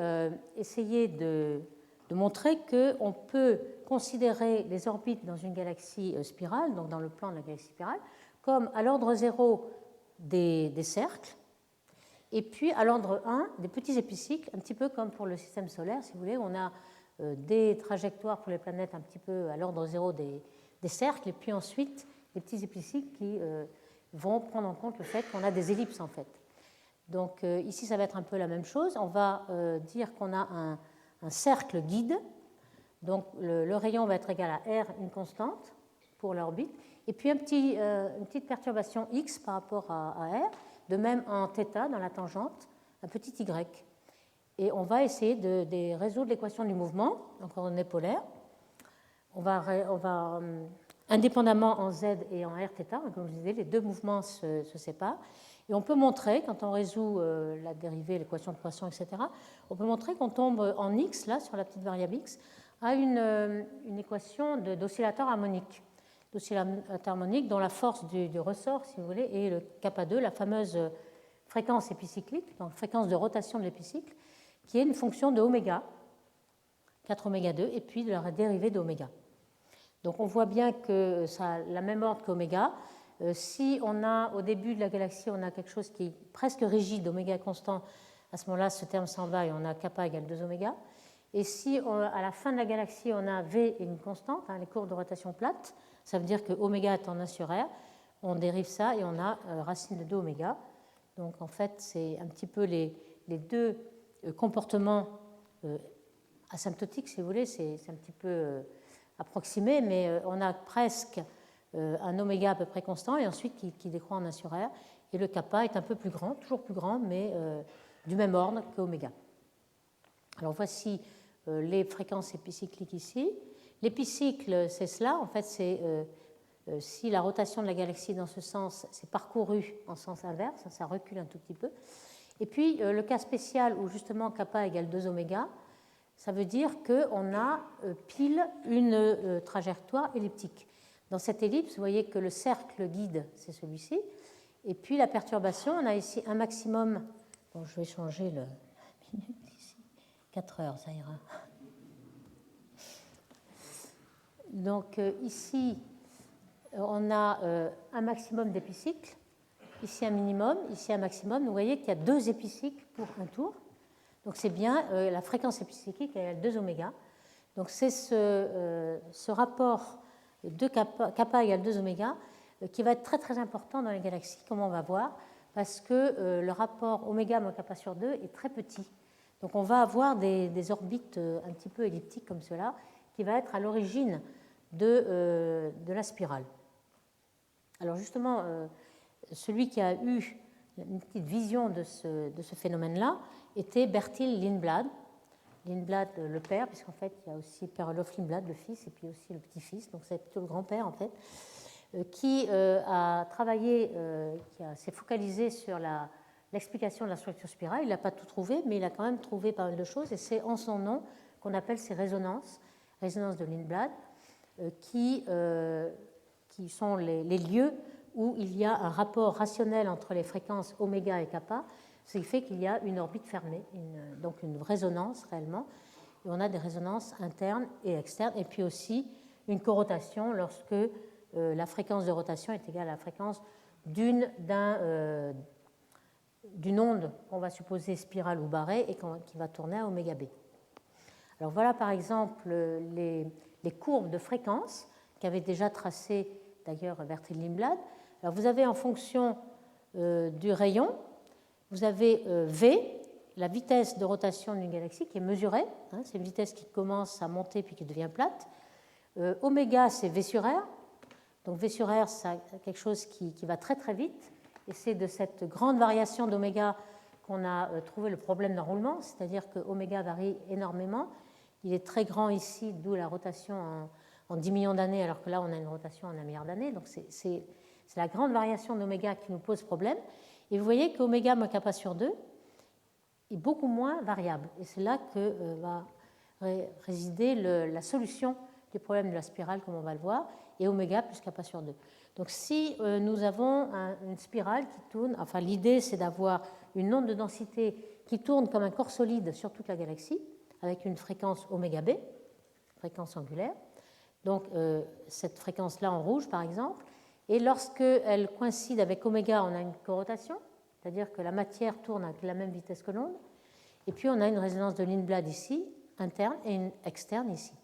essayer de montrer qu'on peut considérer les orbites dans une galaxie spirale, donc dans le plan de la galaxie spirale, comme à l'ordre 0 des cercles, et puis à l'ordre 1 des petits épicycles, un petit peu comme pour le système solaire, si vous voulez. On a des trajectoires pour les planètes un petit peu à l'ordre 0 des cercles, et puis ensuite des petits épicycles qui vont prendre en compte le fait qu'on a des ellipses en fait. Donc ici, ça va être un peu la même chose. On va dire qu'on a un cercle guide. Donc le rayon va être égal à R, une constante pour l'orbite, et puis une petite perturbation X par rapport à R, de même en θ dans la tangente, un petit Y. Et on va essayer de résoudre l'équation du mouvement en coordonnées polaires. On va indépendamment en Z et en Rθ, comme je disais, les deux mouvements se séparent. Et on peut montrer, quand on résout la dérivée, l'équation de Poisson, etc., on peut montrer qu'on tombe en X, là, sur la petite variable X, à une équation d'oscillateur harmonique. D'oscillateur harmonique dont la force du ressort, si vous voulez, est le kappa2, la fameuse fréquence épicyclique, donc fréquence de rotation de l'épicycle, qui est une fonction de oméga, 4 oméga 2, et puis de la dérivée d'oméga. Donc on voit bien que ça a la même ordre qu'oméga. Si on a, au début de la galaxie, on a quelque chose qui est presque rigide, oméga constant, à ce moment-là, ce terme s'en va et on a kappa égale 2 oméga. Et si à la fin de la galaxie, on a V et une constante, les courbes de rotation plates, ça veut dire que oméga est en 1 sur R, on dérive ça et on a racine de 2 oméga. Donc en fait, c'est un petit peu les deux comportements asymptotiques, si vous voulez, c'est un petit peu approximé, mais on a presque un oméga à peu près constant et ensuite qui décroît en 1 sur R. Et le kappa est un peu plus grand, toujours plus grand, mais du même ordre que oméga. Alors voici les fréquences épicycliques ici. L'épicycle, c'est cela, en fait, c'est si la rotation de la galaxie dans ce sens s'est parcourue en sens inverse, ça recule un tout petit peu. Et puis le cas spécial où justement kappa égale 2 oméga, ça veut dire qu'on a pile une trajectoire elliptique. Dans cette ellipse, vous voyez que le cercle guide, c'est celui-ci. Et puis la perturbation, on a ici un maximum. Bon, je vais changer le minute ici. 4 heures, ça ira. Donc ici, on a un maximum d'épicycles, ici un minimum, ici un maximum. Vous voyez qu'il y a 2 épicycles pour un tour. Donc c'est bien la fréquence épicyclique égale 2 oméga. Donc c'est ce rapport de kappa égale 2 oméga qui va être très très important dans les galaxies, comme on va voir, parce que le rapport oméga moins kappa sur 2 est très petit. Donc on va avoir des orbites un petit peu elliptiques comme cela, qui va être à l'origine de la spirale. Alors justement, celui qui a eu une petite vision de ce phénomène-là était Bertil Lindblad. Lindblad, le père, puisqu'en fait, il y a aussi Perlof Lindblad, le fils, et puis aussi le petit-fils, donc c'est plutôt le grand-père, en fait, qui a travaillé, s'est focalisé sur l'explication de la structure spirale. Il n'a pas tout trouvé, mais il a quand même trouvé pas mal de choses, et c'est en son nom qu'on appelle ces résonances de Lindblad, qui sont les lieux où il y a un rapport rationnel entre les fréquences oméga et kappa, ce qui fait qu'il y a une orbite fermée, donc une résonance réellement. Et on a des résonances internes et externes, et puis aussi une corotation lorsque la fréquence de rotation est égale à la fréquence d'une onde qu'on va supposer spirale ou barrée et qui va tourner à oméga b. Alors voilà par exemple les courbes de fréquence qu'avait déjà tracées d'ailleurs Bertil Lindblad. Alors vous avez en fonction du rayon, vous avez V, la vitesse de rotation d'une galaxie qui est mesurée, c'est une vitesse qui commence à monter puis qui devient plate. Oméga, c'est V sur R. Donc V sur R, c'est quelque chose qui va très très vite. Et c'est de cette grande variation d'oméga qu'on a trouvé le problème d'enroulement, c'est-à-dire que oméga varie énormément. Il est très grand ici, d'où la rotation en 10 millions d'années, alors que là, on a une rotation en 1 milliard d'années. Donc c'est la grande variation d'oméga qui nous pose problème. Et vous voyez qu'oméga moins kappa sur 2 est beaucoup moins variable. Et c'est là que va résider la solution du problème de la spirale, comme on va le voir, et oméga plus kappa sur 2. Donc si nous avons une spirale qui tourne, enfin l'idée c'est d'avoir une onde de densité qui tourne comme un corps solide sur toute la galaxie, avec une fréquence oméga b, fréquence angulaire. Donc cette fréquence-là en rouge par exemple, et lorsqu'elle coïncide avec oméga, on a une corotation, c'est-à-dire que la matière tourne avec la même vitesse que l'onde, et puis on a une résonance de Lindblad ici, interne, et une externe ici.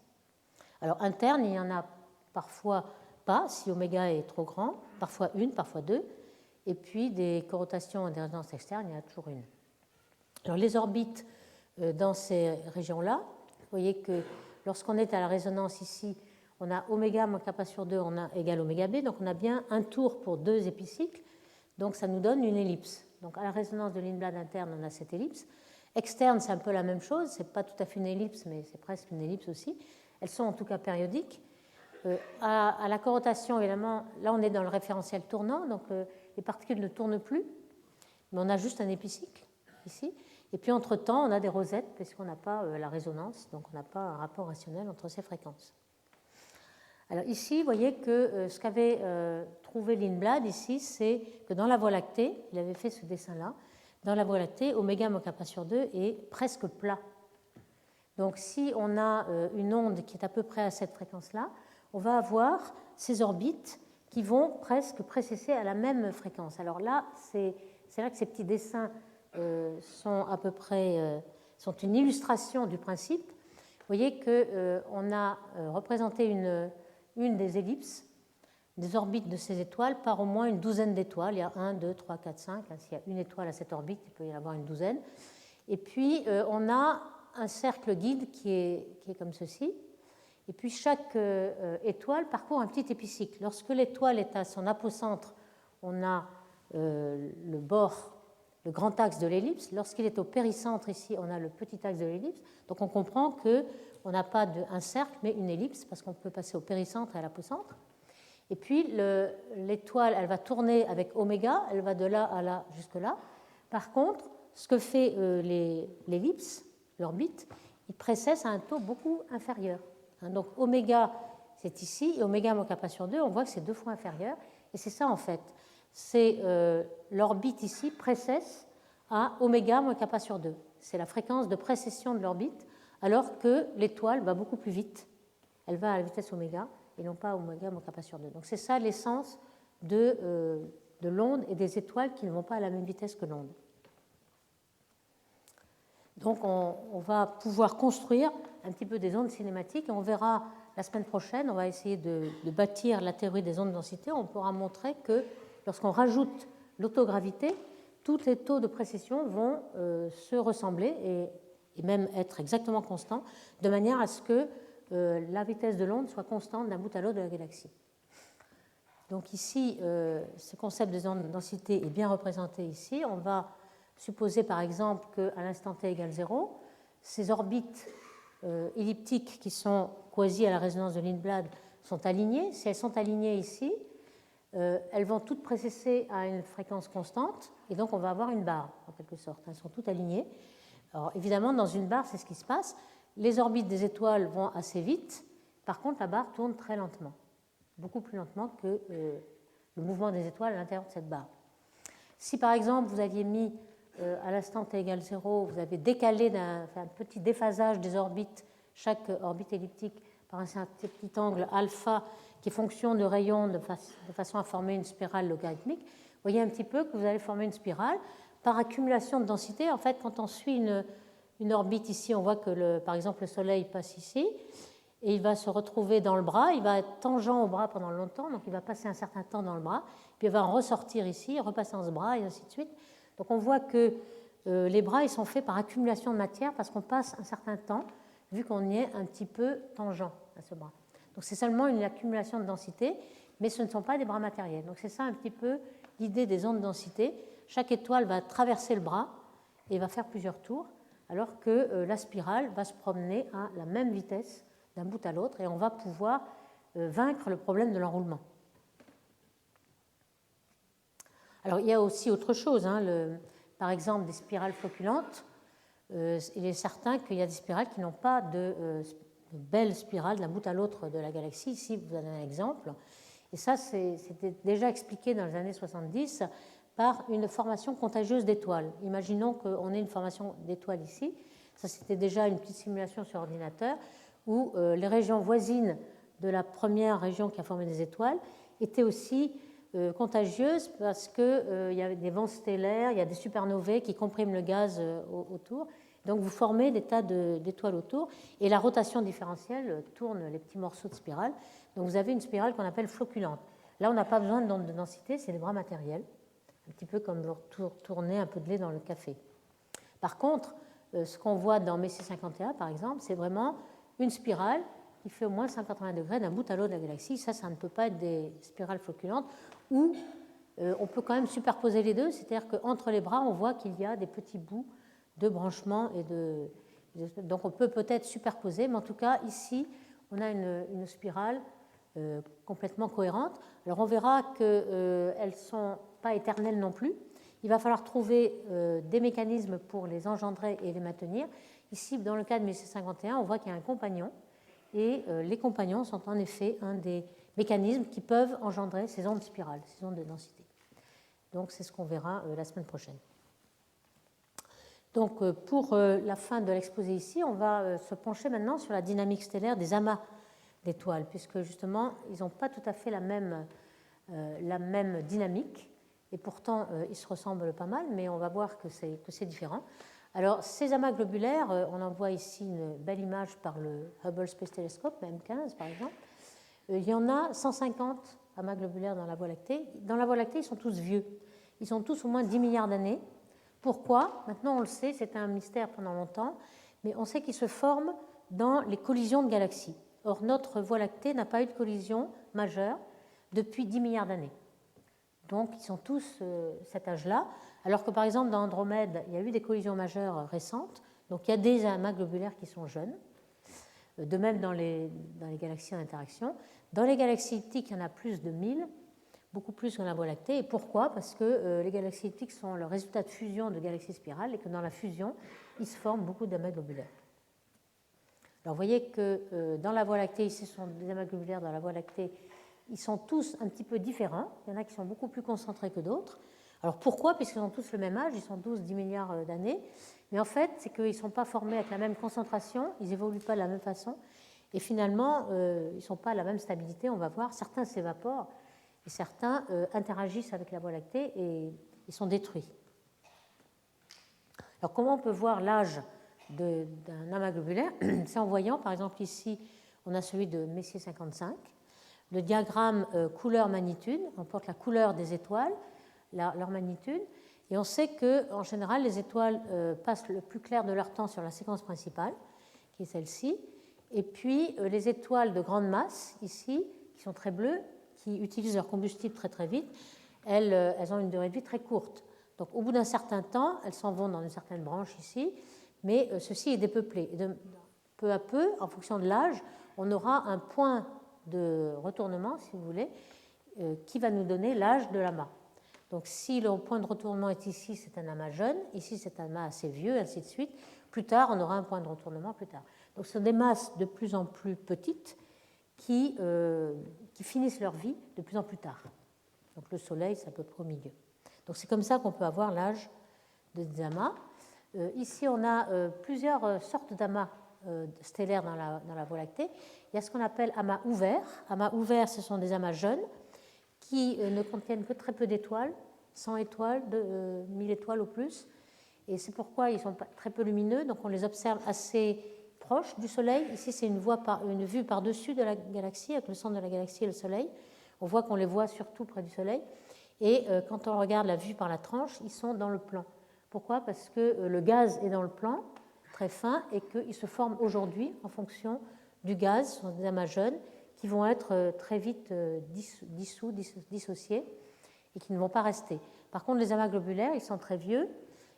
Alors interne, il y en a parfois pas, si oméga est trop grand, parfois une, parfois deux, et puis des corotations et des résonances externes, il y en a toujours une. Alors les orbites dans ces régions-là, vous voyez que lorsqu'on est à la résonance ici, on a oméga moins kappa sur 2, on a égal oméga b, donc on a bien un tour pour 2 épicycles, donc ça nous donne une ellipse. Donc à la résonance de Lindblad interne, on a cette ellipse. Externe, c'est un peu la même chose, c'est pas tout à fait une ellipse, mais c'est presque une ellipse aussi. Elles sont en tout cas périodiques. À la corotation, évidemment, là on est dans le référentiel tournant, donc les particules ne tournent plus, mais on a juste un épicycle ici. Et puis entre-temps, on a des rosettes, puisqu'on n'a pas la résonance, donc on n'a pas un rapport rationnel entre ces fréquences. Alors ici, vous voyez que ce qu'avait trouvé Lindblad ici, c'est que dans la Voie lactée, il avait fait ce dessin-là, dans la Voie lactée, oméga moins kappa sur 2 est presque plat. Donc si on a une onde qui est à peu près à cette fréquence-là, on va avoir ces orbites qui vont presque précesser à la même fréquence. Alors là, c'est là que ces petits dessins sont à peu près sont une illustration du principe. voyez qu'on a représenté une des ellipses, des orbites de ces étoiles par au moins une douzaine d'étoiles. Il y a 1, 2, 3, 4, 5. S'il y a une étoile à cette orbite, il peut y en avoir une douzaine. Et puis, on a un cercle guide qui est comme ceci. Et puis, chaque étoile parcourt un petit épicycle. Lorsque l'étoile est à son apocentre, on a le bord, le grand axe de l'ellipse. Lorsqu'il est au péricentre, ici, on a le petit axe de l'ellipse. Donc, on comprend qu'on n'a pas un cercle, mais une ellipse, parce qu'on peut passer au péricentre et à l'apocentre. Et puis, l'étoile, elle va tourner avec oméga, elle va de là à là jusque là. Par contre, ce que fait l'ellipse, l'orbite, il précède à un taux beaucoup inférieur. Donc, oméga, c'est ici, et oméga moins kappa sur 2, on voit que c'est 2 fois inférieur. Et c'est ça, en fait. C'est l'orbite ici précède à oméga moins kappa sur 2. C'est la fréquence de précession de l'orbite, alors que l'étoile va beaucoup plus vite. Elle va à la vitesse oméga, et non pas oméga moins kappa sur 2. Donc c'est ça l'essence de l'onde et des étoiles qui ne vont pas à la même vitesse que l'onde. Donc on va pouvoir construire un petit peu des ondes cinématiques et on verra la semaine prochaine, on va essayer de bâtir la théorie des ondes de densité. On pourra montrer que lorsqu'on rajoute l'autogravité, tous les taux de précession vont se ressembler et même être exactement constants, de manière à ce que la vitesse de l'onde soit constante d'un bout à l'autre de la galaxie. Donc ici, ce concept des ondes de densité est bien représenté ici. On va supposer par exemple qu'à l'instant t égale 0, ces orbites elliptiques qui sont quasi à la résonance de Lindblad sont alignées. Si elles sont alignées ici, elles vont toutes précesser à une fréquence constante et donc on va avoir une barre en quelque sorte. Elles sont toutes alignées. Alors évidemment, dans une barre, c'est ce qui se passe. Les orbites des étoiles vont assez vite. Par contre, la barre tourne très lentement, beaucoup plus lentement que le mouvement des étoiles à l'intérieur de cette barre. Si par exemple vous aviez mis à l'instant t égale 0, vous avez décalé un petit déphasage des orbites, chaque orbite elliptique par un petit angle alpha qui est fonction de rayon de façon à former une spirale logarithmique, vous voyez un petit peu que vous allez former une spirale par accumulation de densité. En fait, quand on suit une orbite ici, on voit que par exemple le Soleil passe ici et il va se retrouver dans le bras, il va être tangent au bras pendant longtemps, donc il va passer un certain temps dans le bras, puis il va en ressortir ici, repasser dans ce bras et ainsi de suite. Donc on voit que les bras ils sont faits par accumulation de matière parce qu'on passe un certain temps vu qu'on y est un petit peu tangent à ce bras. Donc c'est seulement une accumulation de densité, mais ce ne sont pas des bras matériels. Donc c'est ça un petit peu l'idée des ondes de densité. Chaque étoile va traverser le bras et va faire plusieurs tours, alors que la spirale va se promener à la même vitesse d'un bout à l'autre et on va pouvoir vaincre le problème de l'enroulement. Alors, il y a aussi autre chose, par exemple des spirales flocculantes. Il est certain qu'il y a des spirales qui n'ont pas de belles spirales d'un bout à l'autre de la galaxie. Ici, vous avez un exemple. Et ça, c'était déjà expliqué dans les années 70 par une formation contagieuse d'étoiles. Imaginons qu'on ait une formation d'étoiles ici. Ça, c'était déjà une petite simulation sur ordinateur où les régions voisines de la première région qui a formé des étoiles étaient aussi contagieuse parce qu'il y a des vents stellaires, il y a des supernovae qui compriment le gaz autour. Donc vous formez des tas d'étoiles autour et la rotation différentielle tourne les petits morceaux de spirale. Donc vous avez une spirale qu'on appelle flocculante. Là, on n'a pas besoin d'onde de densité, c'est des bras matériels, un petit peu comme tourner un peu de lait dans le café. Par contre, ce qu'on voit dans Messier 51, par exemple, c'est vraiment une spirale qui fait au moins 180 degrés d'un bout à l'autre de la galaxie. Ça ne peut pas être des spirales flocculantes où on peut quand même superposer les deux, c'est-à-dire qu'entre les bras, on voit qu'il y a des petits bouts de branchements donc on peut peut-être superposer, mais en tout cas, ici, on a une spirale complètement cohérente. Alors on verra qu'elles ne sont pas éternelles non plus. Il va falloir trouver des mécanismes pour les engendrer et les maintenir. Ici, dans le cas de Messier 51, on voit qu'il y a un compagnon, et les compagnons sont en effet un des mécanismes qui peuvent engendrer ces ondes spirales, ces ondes de densité. Donc c'est ce qu'on verra la semaine prochaine. Donc pour la fin de l'exposé ici, on va se pencher maintenant sur la dynamique stellaire des amas d'étoiles, puisque justement ils n'ont pas tout à fait la même dynamique, et pourtant ils se ressemblent pas mal, mais on va voir que c'est différent. Alors, ces amas globulaires, on en voit ici une belle image par le Hubble Space Telescope, M15 par exemple. Il y en a 150 amas globulaires dans la Voie lactée. Dans la Voie lactée, ils sont tous vieux. Ils sont tous au moins 10 milliards d'années. Pourquoi? Maintenant, on le sait, c'était un mystère pendant longtemps, mais on sait qu'ils se forment dans les collisions de galaxies. Or, notre Voie lactée n'a pas eu de collision majeure depuis 10 milliards d'années. Donc, ils sont tous cet âge-là, alors que par exemple, dans Andromède, il y a eu des collisions majeures récentes, donc il y a des amas globulaires qui sont jeunes. De même dans les galaxies en interaction. Dans les galaxies elliptiques, il y en a plus de 1000, beaucoup plus que dans la Voie lactée. Et pourquoi? Parce que les galaxies elliptiques sont le résultat de fusion de galaxies spirales et que dans la fusion, il se forme beaucoup d'amas globulaires. Alors vous voyez que dans la Voie lactée, ici ce sont des amas globulaires dans la Voie lactée, ils sont tous un petit peu différents. Il y en a qui sont beaucoup plus concentrés que d'autres. Alors pourquoi? Puisqu'ils ont tous le même âge, ils sont tous 10 milliards d'années. Mais en fait, c'est qu'ils ne sont pas formés avec la même concentration, ils n'évoluent pas de la même façon. Et finalement, ils ne sont pas à la même stabilité, on va voir. Certains s'évaporent et certains interagissent avec la Voie lactée et ils sont détruits. Alors comment on peut voir l'âge d'un amas globulaire? C'est en voyant, par exemple ici, on a celui de Messier 55. Le diagramme couleur-magnitude, on porte la couleur des étoiles, leur magnitude, et on sait qu'en général, les étoiles passent le plus clair de leur temps sur la séquence principale, qui est celle-ci, et puis les étoiles de grande masse, ici, qui sont très bleues, qui utilisent leur combustible très très vite, elles ont une durée de vie très courte. Donc au bout d'un certain temps, elles s'en vont dans une certaine branche ici, mais ceci est dépeuplé. Et peu à peu, en fonction de l'âge, on aura un point de retournement, si vous voulez, qui va nous donner l'âge de l'amas. Donc si le point de retournement est ici, c'est un amas jeune, ici c'est un amas assez vieux, ainsi de suite. Plus tard, on aura un point de retournement plus tard. Donc ce sont des masses de plus en plus petites qui finissent leur vie de plus en plus tard. Donc le Soleil, c'est à peu près au milieu. Donc c'est comme ça qu'on peut avoir l'âge des amas. Ici, on a plusieurs sortes d'amas stellaires dans la Voie lactée. Il y a ce qu'on appelle amas ouverts. Amas ouverts, ce sont des amas jeunes qui ne contiennent que très peu d'étoiles, 100 étoiles, 1000 étoiles au plus. Et c'est pourquoi ils sont très peu lumineux, donc on les observe assez proches du Soleil. Ici, c'est une vue par-dessus de la galaxie, avec le centre de la galaxie et le Soleil. On voit qu'on les voit surtout près du Soleil. Et quand on regarde la vue par la tranche, ils sont dans le plan. Pourquoi? Parce que le gaz est dans le plan, très fin, et qu'ils se forment aujourd'hui en fonction du gaz. Ce sont des amas jeunes qui vont être très vite dissociés et qui ne vont pas rester. Par contre, les amas globulaires, ils sont très vieux.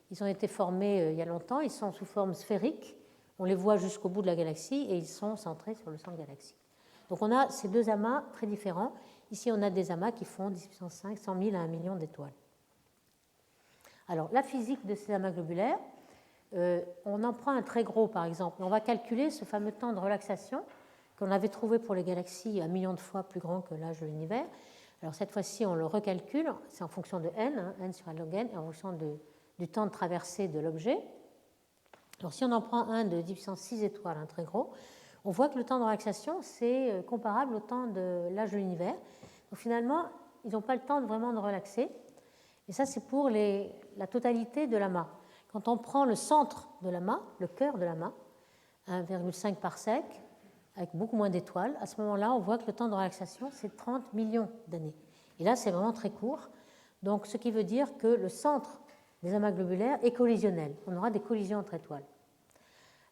Ils ont été formés il y a longtemps. Ils sont sous forme sphérique. On les voit jusqu'au bout de la galaxie et ils sont centrés sur le centre galaxie. Donc on a ces deux amas très différents. Ici, on a des amas qui font 10 puissance 5, 100 000 à 1 million d'étoiles. Alors, la physique de ces amas globulaires, on en prend un très gros, par exemple. On va calculer ce fameux temps de relaxation qu'on avait trouvé pour les galaxies 1 million de fois plus grand que l'âge de l'univers. Alors, cette fois-ci, on le recalcule. C'est en fonction de n, n sur n log n, et en fonction du temps de traversée de l'objet. Alors, si on en prend un de 10 puissance 6 étoiles, un très gros, on voit que le temps de relaxation, c'est comparable au temps de l'âge de l'univers. Donc finalement, ils n'ont pas le temps vraiment de relaxer. Et ça, c'est pour la totalité de l'amas. Quand on prend le centre de l'amas, le cœur de l'amas, 1,5 parsec, avec beaucoup moins d'étoiles, à ce moment-là, on voit que le temps de relaxation, c'est 30 millions d'années. Et là, c'est vraiment très court. Donc, ce qui veut dire que le centre des amas globulaires est collisionnel. On aura des collisions entre étoiles.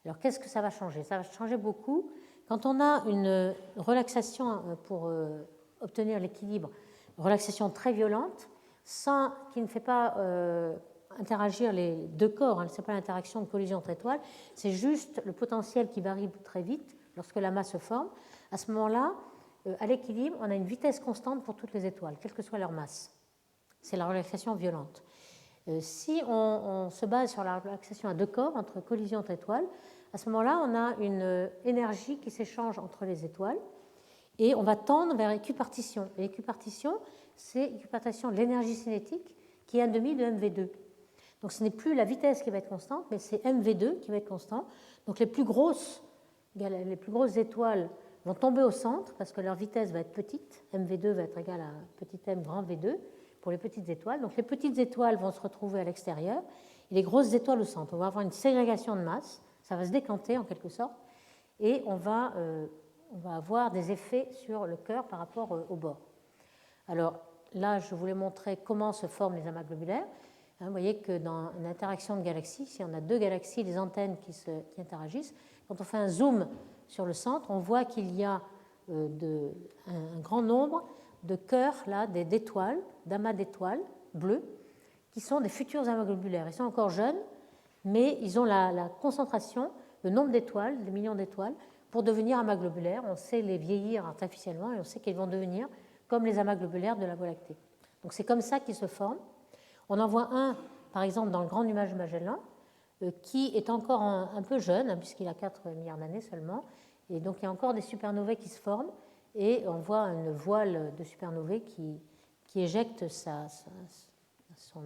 Alors, qu'est-ce que ça va changer? Ça va changer beaucoup. Quand on a une relaxation pour obtenir l'équilibre, une relaxation très violente, qui ne fait pas interagir les deux corps, ce n'est pas l'interaction de collision entre étoiles, c'est juste le potentiel qui varie très vite lorsque la masse se forme. À ce moment-là, à l'équilibre, on a une vitesse constante pour toutes les étoiles, quelle que soit leur masse. C'est la relaxation violente. Si on se base sur la relaxation à deux corps, entre collision entre étoiles, à ce moment-là, on a une énergie qui s'échange entre les étoiles et on va tendre vers équipartition. Et l'équipartition, c'est équipartition de l'énergie cinétique qui est 1,5 de mv2. Donc ce n'est plus la vitesse qui va être constante, mais c'est mv2 qui va être constant. Donc les plus grosses étoiles vont tomber au centre parce que leur vitesse va être petite. mv2 va être égal à petit m grand v2 pour les petites étoiles. Donc les petites étoiles vont se retrouver à l'extérieur et les grosses étoiles au centre. On va avoir une ségrégation de masse, ça va se décanter en quelque sorte, et on va avoir des effets sur le cœur par rapport au bord. Alors là, je voulais montrer comment se forment les amas globulaires. Vous voyez que dans une interaction de galaxies, si on a deux galaxies, des antennes qui interagissent, quand on fait un zoom sur le centre, on voit qu'il y a un grand nombre de cœurs là, d'étoiles, d'amas d'étoiles bleues, qui sont des futurs amas globulaires. Ils sont encore jeunes, mais ils ont la concentration, le nombre d'étoiles, des millions d'étoiles, pour devenir amas globulaires. On sait les vieillir artificiellement et on sait qu'ils vont devenir comme les amas globulaires de la Voie lactée. Donc c'est comme ça qu'ils se forment. On en voit un, par exemple, dans le Grand Nuage de Magellan, qui est encore un peu jeune, puisqu'il a 4 milliards d'années seulement. Et donc il y a encore des supernovae qui se forment, et on voit une voile de supernovae qui éjecte son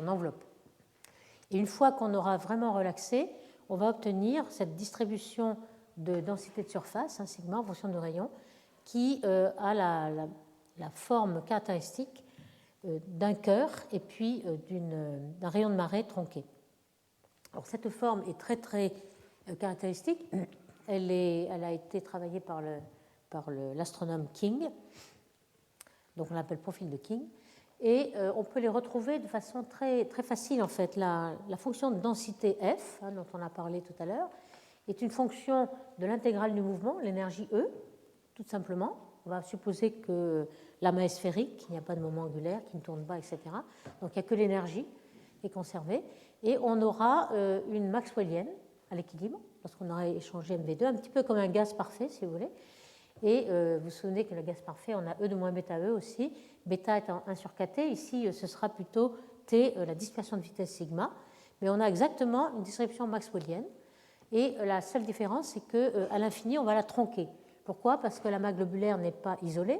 enveloppe. Et une fois qu'on aura vraiment relaxé, on va obtenir cette distribution de densité de surface, sigma, en fonction du rayon, qui a la forme caractéristique d'un cœur et puis d'un rayon de marée tronqué. Alors, cette forme est très très caractéristique. Elle a été travaillée par l'astronome King, donc on l'appelle profil de King, et on peut les retrouver de façon très, très facile en fait. La fonction de densité F, dont on a parlé tout à l'heure, est une fonction de l'intégrale du mouvement, l'énergie E, tout simplement. On va supposer que l'amas est sphérique, qu'il n'y a pas de moment angulaire, qu'il ne tourne pas, etc. Donc il n'y a que l'énergie qui est conservée. Et on aura une maxwellienne à l'équilibre, parce qu'on aura échangé MV2, un petit peu comme un gaz parfait, si vous voulez. Et vous vous souvenez que le gaz parfait, on a E de moins bêta E aussi, bêta étant 1 sur kT. Ici, ce sera plutôt T, la dispersion de vitesse sigma. Mais on a exactement une distribution maxwellienne. Et la seule différence, c'est qu'à l'infini, on va la tronquer. Pourquoi ? Parce que l'amas globulaire n'est pas isolé,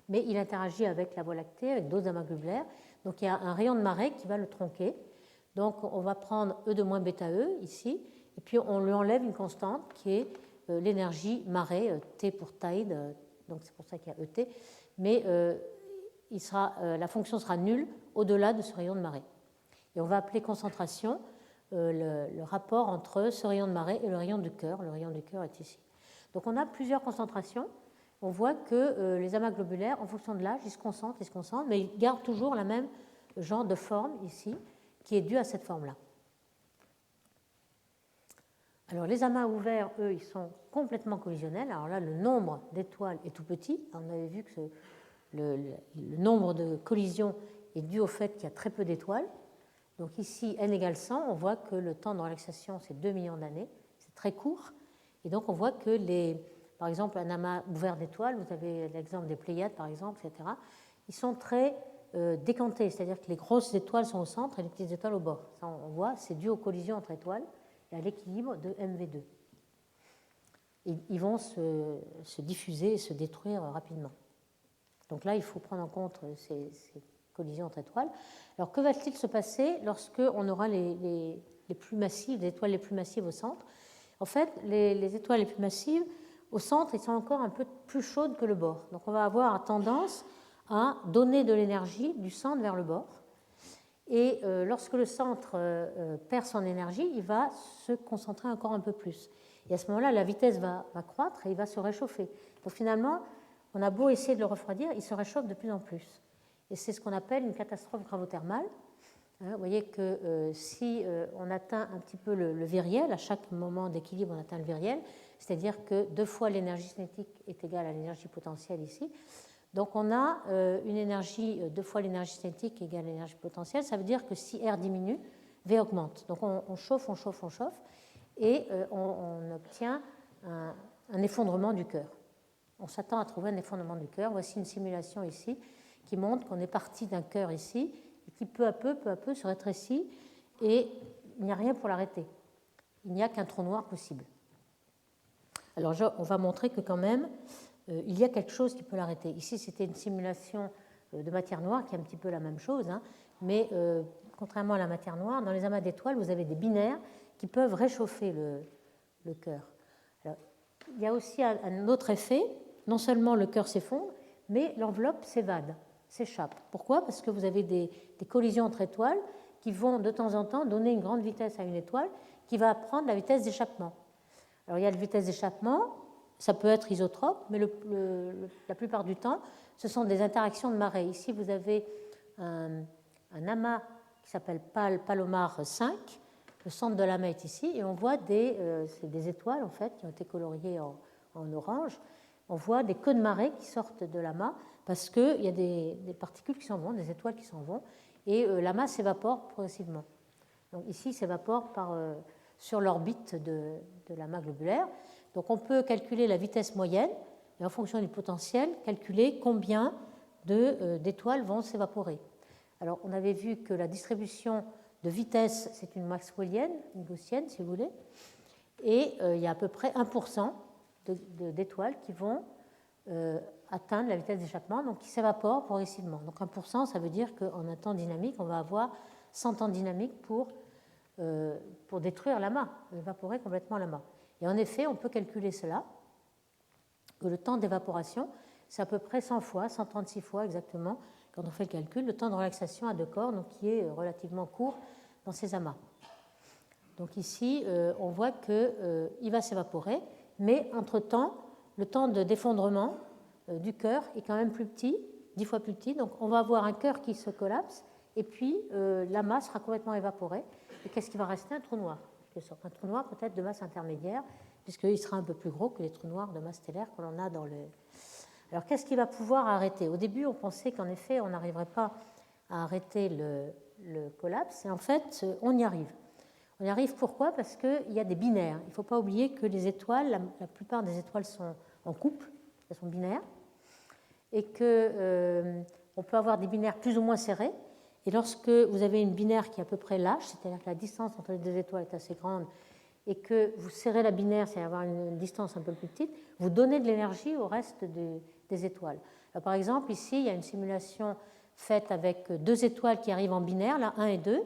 mais il interagit avec la Voie lactée, avec d'autres amas globulaires. Donc il y a un rayon de marée qui va le tronquer. Donc on va prendre E de moins bêta E ici, et puis on lui enlève une constante qui est l'énergie marée, T pour tide, donc c'est pour ça qu'il y a ET, mais la fonction sera nulle au-delà de ce rayon de marée. Et on va appeler concentration le rapport entre ce rayon de marée et le rayon du cœur. Le rayon du cœur est ici. Donc on a plusieurs concentrations. On voit que les amas globulaires, en fonction de l'âge, ils se concentrent, mais ils gardent toujours la même genre de forme ici, qui est due à cette forme-là. Alors les amas ouverts, eux, ils sont complètement collisionnels. Alors là, le nombre d'étoiles est tout petit. On avait vu que le nombre de collisions est dû au fait qu'il y a très peu d'étoiles. Donc ici, n égale 100, on voit que le temps de relaxation, c'est 2 millions d'années. C'est très court. Et donc on voit que, par exemple, un amas ouvert d'étoiles, vous avez l'exemple des Pléiades, par exemple, etc., ils sont très décantés, c'est-à-dire que les grosses étoiles sont au centre et les petites étoiles au bord. Ça, on voit, c'est dû aux collisions entre étoiles et à l'équilibre de MV2. Et ils vont se diffuser et se détruire rapidement. Donc là, il faut prendre en compte ces collisions entre étoiles. Alors, que va-t-il se passer lorsque on aura les plus massives, les étoiles les plus massives au centre ? En fait, les étoiles les plus massives, au centre, elles sont encore un peu plus chaudes que le bord. Donc on va avoir tendance à donner de l'énergie du centre vers le bord. Et lorsque le centre perd son énergie, il va se concentrer encore un peu plus. Et à ce moment-là, la vitesse va croître et il va se réchauffer. Donc finalement, on a beau essayer de le refroidir, il se réchauffe de plus en plus. Et c'est ce qu'on appelle une catastrophe gravothermale. Vous voyez que si on atteint un petit peu le viriel, à chaque moment d'équilibre, on atteint le viriel, c'est-à-dire que 2 fois l'énergie cinétique est égale à l'énergie potentielle ici. Donc on a une énergie, 2 fois l'énergie cinétique égale à l'énergie potentielle. Ça veut dire que si R diminue, V augmente. Donc on chauffe, et on obtient un effondrement du cœur. On s'attend à trouver un effondrement du cœur. Voici une simulation ici qui montre qu'on est parti d'un cœur ici, et qui peu à peu se rétrécit, et il n'y a rien pour l'arrêter. Il n'y a qu'un trou noir possible. Alors on va montrer que quand même, il y a quelque chose qui peut l'arrêter. Ici, c'était une simulation de matière noire, qui est un petit peu la même chose, mais contrairement à la matière noire, dans les amas d'étoiles, vous avez des binaires qui peuvent réchauffer le cœur. Alors, il y a aussi un autre effet. Non seulement le cœur s'effondre, mais l'enveloppe s'évade, s'échappe. Pourquoi ? Parce que vous avez des collisions entre étoiles qui vont de temps en temps donner une grande vitesse à une étoile qui va prendre la vitesse d'échappement. Alors il y a la vitesse d'échappement, ça peut être isotrope, mais la plupart du temps, ce sont des interactions de marée. Ici, vous avez un amas qui s'appelle Palomar 5. Le centre de l'amas est ici, et on voit des étoiles en fait, qui ont été coloriées en orange. On voit des queues de marée qui sortent de l'amas parce qu'il y a des particules qui s'en vont, des étoiles qui s'en vont, et l'amas s'évapore progressivement. Donc ici, il s'évapore sur l'orbite de l'amas globulaire. Donc on peut calculer la vitesse moyenne et en fonction du potentiel, calculer combien d'étoiles vont s'évaporer. Alors on avait vu que la distribution de vitesse, c'est une maxwellienne, une gaussienne si vous voulez, et il y a à peu près 1% d'étoiles qui vont atteindre la vitesse d'échappement, donc qui s'évaporent progressivement. Donc 1%, ça veut dire qu'en un temps dynamique, on va avoir 100 temps dynamiques pour détruire l'amas, évaporer complètement l'amas. Et en effet, on peut calculer cela, que le temps d'évaporation, c'est à peu près 100 fois, 136 fois exactement, quand on fait le calcul, le temps de relaxation à deux corps, donc qui est relativement court dans ces amas. Donc ici, on voit qu'il va s'évaporer, mais entre-temps, le temps de d'effondrement du cœur est quand même plus petit, 10 fois plus petit, donc on va avoir un cœur qui se collapse, et puis l'amas sera complètement évaporé. Et qu'est-ce qui va rester? Un trou noir. Un trou noir peut-être de masse intermédiaire, puisqu'il sera un peu plus gros que les trous noirs de masse stellaire que l'on a dans le... Alors qu'est-ce qui va pouvoir arrêter? Au début, on pensait qu'en effet, on n'arriverait pas à arrêter le collapse, et en fait, on y arrive. On y arrive pourquoi? Parce qu'il y a des binaires. Il ne faut pas oublier que les étoiles, la plupart des étoiles sont en couple, elles sont binaires, et qu'on peut avoir des binaires plus ou moins serrés. Et lorsque vous avez une binaire qui est à peu près lâche, c'est-à-dire que la distance entre les deux étoiles est assez grande, et que vous serrez la binaire, c'est-à-dire avoir une distance un peu plus petite, vous donnez de l'énergie au reste des étoiles. Alors, par exemple, ici, il y a une simulation faite avec deux étoiles qui arrivent en binaire, là, 1 et 2,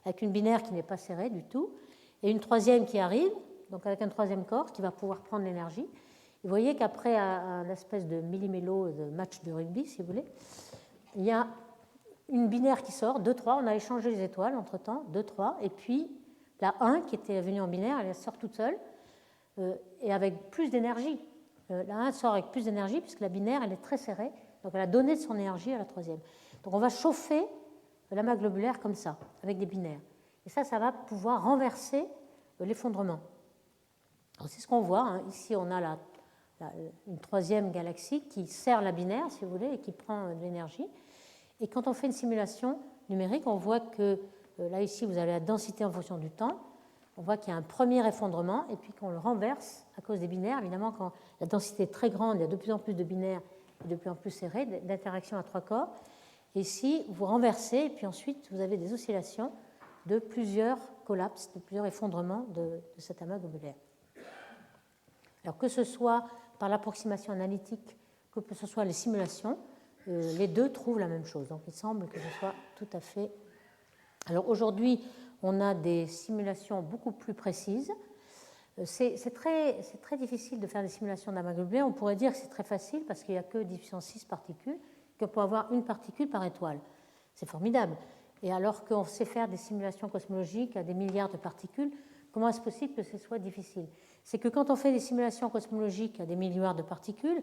avec une binaire qui n'est pas serrée du tout, et une troisième qui arrive, donc avec un troisième corps qui va pouvoir prendre l'énergie. Et vous voyez qu'après un espèce de millimélo de match de rugby, si vous voulez, il y a une binaire qui sort, 2, 3, on a échangé les étoiles entre-temps, 2, 3, et puis la 1 qui était venue en binaire, elle sort toute seule, et avec plus d'énergie. La 1 sort avec plus d'énergie, puisque la binaire, elle est très serrée, donc elle a donné de son énergie à la troisième. Donc on va chauffer l'amas globulaire comme ça, avec des binaires. Et ça va pouvoir renverser l'effondrement. C'est ce qu'on voit, hein. Ici on a une troisième galaxie qui serre la binaire, si vous voulez, et qui prend de l'énergie. Et quand on fait une simulation numérique, on voit que, là ici vous avez la densité en fonction du temps, on voit qu'il y a un premier effondrement, et puis qu'on le renverse à cause des binaires. Évidemment, quand la densité est très grande, il y a de plus en plus de binaires, et de plus en plus serrés, d'interactions à trois corps. Et ici, vous renversez, et puis ensuite, vous avez des oscillations de plusieurs collapses, de plusieurs effondrements de cet amas globulaire. Alors que ce soit par l'approximation analytique, que ce soit les simulations, les deux trouvent la même chose. Donc il semble que ce soit tout à fait... Alors aujourd'hui, on a des simulations beaucoup plus précises. C'est très difficile de faire des simulations d'amas globulaire. On pourrait dire que c'est très facile parce qu'il n'y a que 10 puissance 6 particules, qu'on peut avoir une particule par étoile. C'est formidable. Et alors qu'on sait faire des simulations cosmologiques à des milliards de particules, comment est-ce possible que ce soit difficile? C'est que quand on fait des simulations cosmologiques à des milliards de particules,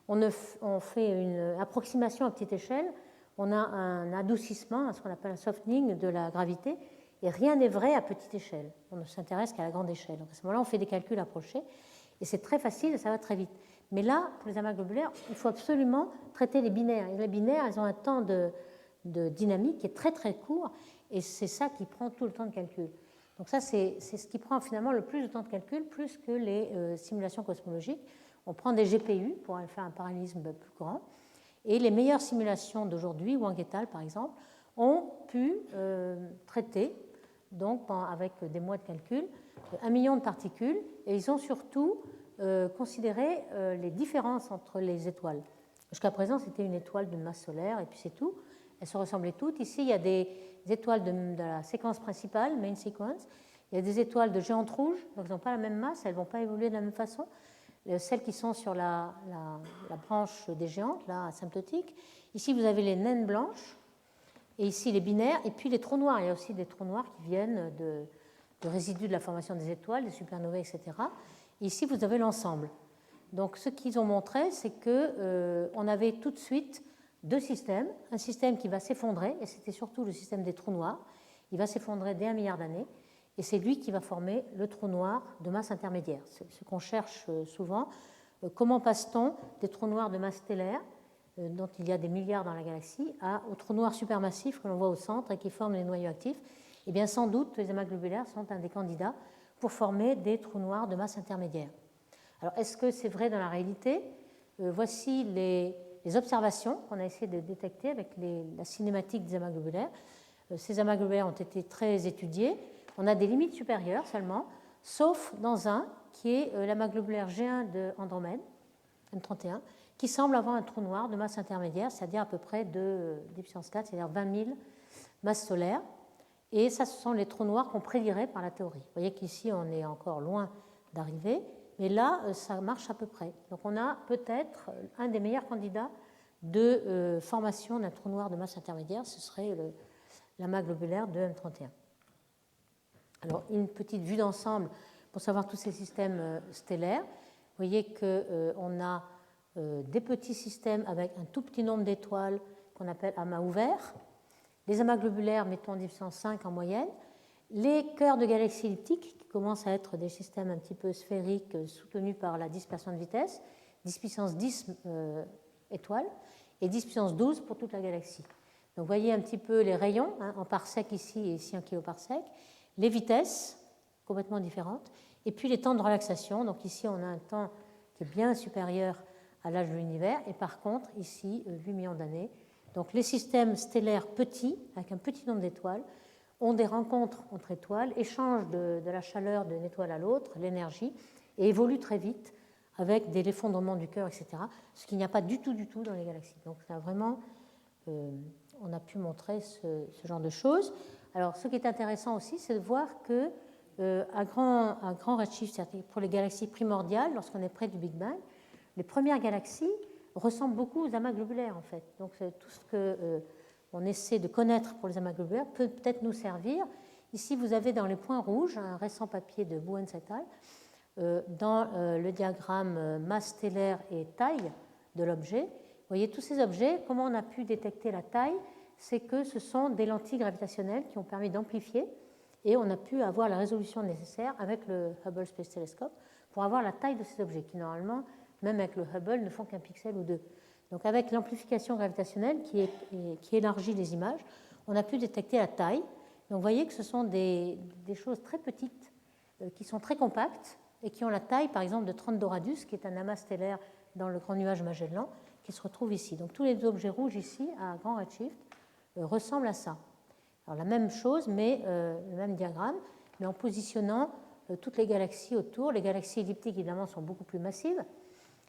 on fait une approximation à petite échelle, on a un adoucissement, ce qu'on appelle un softening de la gravité, et rien n'est vrai à petite échelle. On ne s'intéresse qu'à la grande échelle. Donc à ce moment-là, on fait des calculs approchés, et c'est très facile et ça va très vite. Mais là, pour les amas globulaires, il faut absolument traiter les binaires. Et les binaires, elles ont un temps de dynamique qui est très très court, et c'est ça qui prend tout le temps de calcul. Donc ça, c'est ce qui prend finalement le plus de temps de calcul, plus que les simulations cosmologiques. On prend des GPU pour faire un parallélisme plus grand. Et les meilleures simulations d'aujourd'hui, Wang et al. Par exemple, ont pu traiter, donc avec des mois de calcul, 1 million de particules, et ils ont surtout considéré les différences entre les étoiles. Jusqu'à présent, c'était une étoile d'une masse solaire, et puis c'est tout. Elles se ressemblaient toutes. Ici, il y a des étoiles de la séquence principale, main sequence. Il y a des étoiles de géantes rouges, donc elles n'ont pas la même masse, elles ne vont pas évoluer de la même façon. Celles qui sont sur la branche des géantes, là, asymptotique. Ici, vous avez les naines blanches. et ici les binaires, et puis les trous noirs. Il y a aussi des trous noirs qui viennent de résidus de la formation des étoiles, des supernovae, etc. Et ici, vous avez l'ensemble. Donc, ce qu'ils ont montré, c'est qu'on avait tout de suite deux systèmes. Un système qui va s'effondrer, et c'était surtout le système des trous noirs. Il va s'effondrer dès 1 milliard d'années, et c'est lui qui va former le trou noir de masse intermédiaire. C'est ce qu'on cherche souvent. Comment passe-t-on des trous noirs de masse stellaire, dont il y a des milliards dans la galaxie, aux trous noirs supermassifs que l'on voit au centre et qui forment les noyaux actifs? Eh bien, sans doute, les amas globulaires sont un des candidats pour former des trous noirs de masse intermédiaire. Alors, est-ce que c'est vrai dans la réalité? Voici les observations qu'on a essayé de détecter avec la cinématique des amas globulaires. Ces amas globulaires ont été très étudiés. On a des limites supérieures seulement, sauf dans un qui est l'amas globulaire G1 de Andromède, M31, qui semble avoir un trou noir de masse intermédiaire, c'est-à-dire à peu près de 10 puissance 4, c'est-à-dire 20 000 masses solaires. Et ça, ce sont les trous noirs qu'on prédirait par la théorie. Vous voyez qu'ici, on est encore loin d'arriver, mais là, ça marche à peu près. Donc, on a peut-être un des meilleurs candidats de formation d'un trou noir de masse intermédiaire, ce serait l'amas globulaire de M31. Alors, une petite vue d'ensemble pour savoir tous ces systèmes stellaires. Vous voyez qu'on a des petits systèmes avec un tout petit nombre d'étoiles qu'on appelle amas ouverts. Les amas globulaires, mettons 10 puissance 5 en moyenne. Les cœurs de galaxies elliptiques, qui commencent à être des systèmes un petit peu sphériques soutenus par la dispersion de vitesse, 10 puissance 10 étoiles, et 10 puissance 12 pour toute la galaxie. Donc vous voyez un petit peu les rayons, en parsec ici et ici en kiloparsec, les vitesses, complètement différentes, et puis les temps de relaxation. Donc ici, on a un temps qui est bien supérieur à l'âge de l'univers, et par contre, ici, 8 millions d'années. Donc les systèmes stellaires petits, avec un petit nombre d'étoiles, ont des rencontres entre étoiles, échangent de la chaleur d'une étoile à l'autre, l'énergie, et évoluent très vite avec des effondrements du cœur, etc. Ce qu'il n'y a pas du tout dans les galaxies. Donc ça, vraiment, on a pu montrer ce genre de choses. Alors ce qui est intéressant aussi, c'est de voir qu'à grand redshift, c'est-à-dire pour les galaxies primordiales, lorsqu'on est près du Big Bang, les premières galaxies ressemble beaucoup aux amas globulaires en fait. Donc tout ce qu'on essaie de connaître pour les amas globulaires peut peut-être nous servir. Ici, vous avez dans les points rouges un récent papier de Bowen et al. Dans le diagramme masse stellaire et taille de l'objet. Vous voyez tous ces objets, comment on a pu détecter la taille? C'est que ce sont des lentilles gravitationnelles qui ont permis d'amplifier et on a pu avoir la résolution nécessaire avec le Hubble Space Telescope pour avoir la taille de ces objets qui normalement, même avec le Hubble, ne font qu'un pixel ou deux. Donc avec l'amplification gravitationnelle qui élargit les images, on a pu détecter la taille. Donc vous voyez que ce sont des choses très petites qui sont très compactes et qui ont la taille, par exemple, de 30 Doradus, qui est un amas stellaire dans le grand nuage Magellan, qui se retrouve ici. Donc tous les objets rouges ici, à grand redshift, ressemblent à ça. Alors la même chose, mais le même diagramme, mais en positionnant toutes les galaxies autour. Les galaxies elliptiques, évidemment, sont beaucoup plus massives.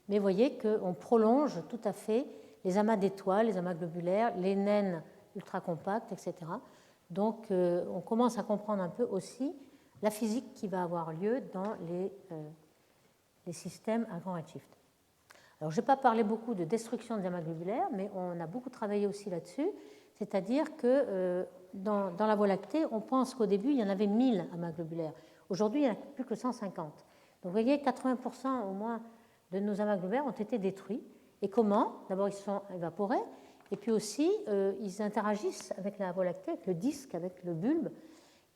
Mais vous voyez qu'on prolonge tout à fait les amas d'étoiles, les amas globulaires, les naines ultra compactes, etc. Donc on commence à comprendre un peu aussi la physique qui va avoir lieu dans les systèmes à grand redshift. Alors je n'ai pas parlé beaucoup de destruction des amas globulaires, mais on a beaucoup travaillé aussi là-dessus. C'est-à-dire que dans la Voie lactée, on pense qu'au début, il y en avait 1000 amas globulaires. Aujourd'hui, il n'y en a plus que 150. Donc vous voyez, 80% au moins de nos amas globulaires ont été détruits. Et comment? D'abord, ils sont évaporés, et puis aussi, ils interagissent avec la Voie lactée, avec le disque, avec le bulbe,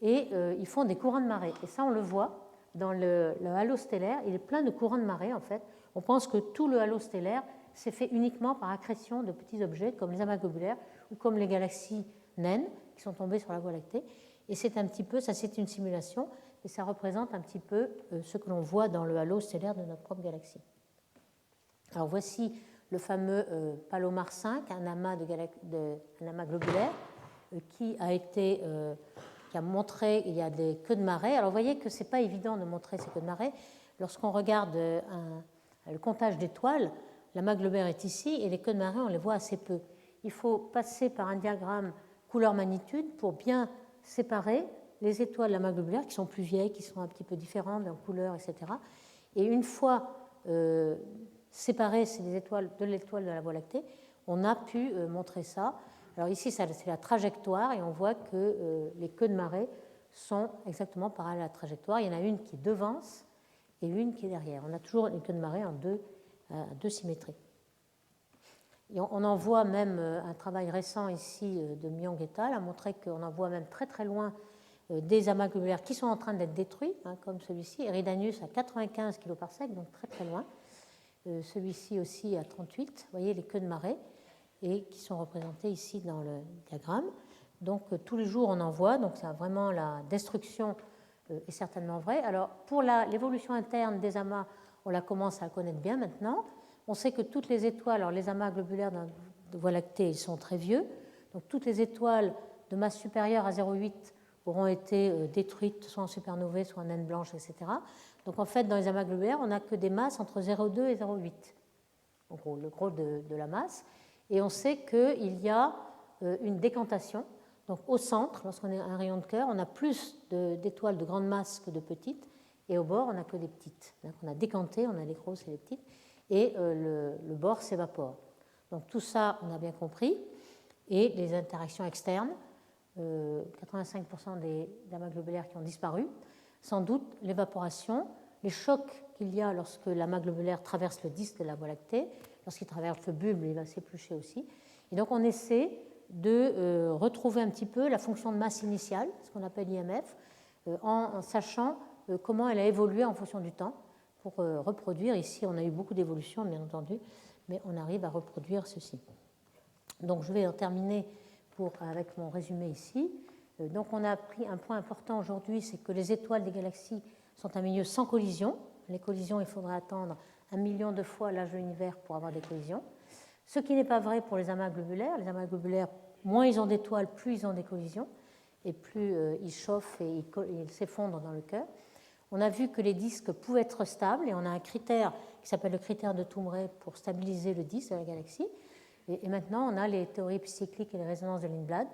et ils font des courants de marée. Et ça, on le voit dans le halo stellaire, il est plein de courants de marée, en fait. On pense que tout le halo stellaire s'est fait uniquement par accrétion de petits objets, comme les amas globulaires, ou comme les galaxies naines, qui sont tombées sur la Voie lactée. Et c'est un petit peu, ça c'est une simulation, et ça représente un petit peu ce que l'on voit dans le halo stellaire de notre propre galaxie. Alors voici le fameux Palomar 5, un amas globulaire qui a montré il y a des queues de marée. Alors vous voyez que ce n'est pas évident de montrer ces queues de marée. Lorsqu'on regarde le comptage d'étoiles, l'amas globulaire est ici et les queues de marée, on les voit assez peu. Il faut passer par un diagramme couleur-magnitude pour bien séparer les étoiles de l'amas globulaire qui sont plus vieilles, qui sont un petit peu différentes en couleur, etc. Et une fois séparer ces étoiles de l'étoile de la Voie lactée, on a pu montrer ça Alors ici, c'est la trajectoire et on voit que les queues de marée sont exactement parallèles à la trajectoire. Il y en a une qui devance et une qui est derrière. On a toujours une queue de marée en deux symétries. Et on en voit même un travail récent ici de Myong et al. A montré qu'on en voit même très très loin des amas globulaires qui sont en train d'être détruits, comme celui-ci, Eridanus à 95 kg par sec, donc très très loin. Celui-ci aussi à 38, vous voyez les queues de marée, et qui sont représentées ici dans le diagramme. Donc tous les jours on en voit, donc c'est vraiment la destruction est certainement vraie. Alors pour l'évolution interne des amas, on la commence à connaître bien maintenant. On sait que toutes les étoiles, alors les amas globulaires de Voie lactée, ils sont très vieux, donc toutes les étoiles de masse supérieure à 0,8 auront été détruites soit en supernovae, soit en naines blanches, etc. Donc en fait, dans les amas globulaires, on n'a que des masses entre 0,2 et 0,8, en gros, le gros de la masse. Et on sait qu'il y a une décantation. Donc au centre, lorsqu'on a un rayon de cœur, on a plus d'étoiles de grande masse que de petites, et au bord, on n'a que des petites. Donc on a décanté, on a les grosses et les petites, et le bord s'évapore. Donc tout ça, on a bien compris. Et les interactions externes, 85% des amas globulaires qui ont disparu, sans doute l'évaporation, les chocs qu'il y a lorsque l'amas globulaire traverse le disque de la Voie lactée, lorsqu'il traverse le bulbe, il va s'éplucher aussi. Et donc on essaie de retrouver un petit peu la fonction de masse initiale, ce qu'on appelle IMF, en sachant comment elle a évolué en fonction du temps pour reproduire. Ici, on a eu beaucoup d'évolution, bien entendu, mais on arrive à reproduire ceci. Donc je vais en terminer avec mon résumé ici. Donc on a appris un point important aujourd'hui, c'est que les étoiles des galaxies sont un milieu sans collision. Les collisions, il faudra attendre 1 million de fois l'âge de l'univers pour avoir des collisions. Ce qui n'est pas vrai pour les amas globulaires. Les amas globulaires, moins ils ont d'étoiles, plus ils ont des collisions, et plus ils chauffent et ils s'effondrent dans le cœur. On a vu que les disques pouvaient être stables, et on a un critère qui s'appelle le critère de Toumret pour stabiliser le disque de la galaxie. Et maintenant, on a les théories cycliques et les résonances de Lindblad,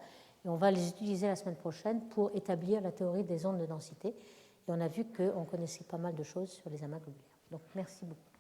et on va les utiliser la semaine prochaine pour établir la théorie des ondes de densité. Et on a vu qu'on connaissait pas mal de choses sur les amas globulaires. Donc, merci beaucoup.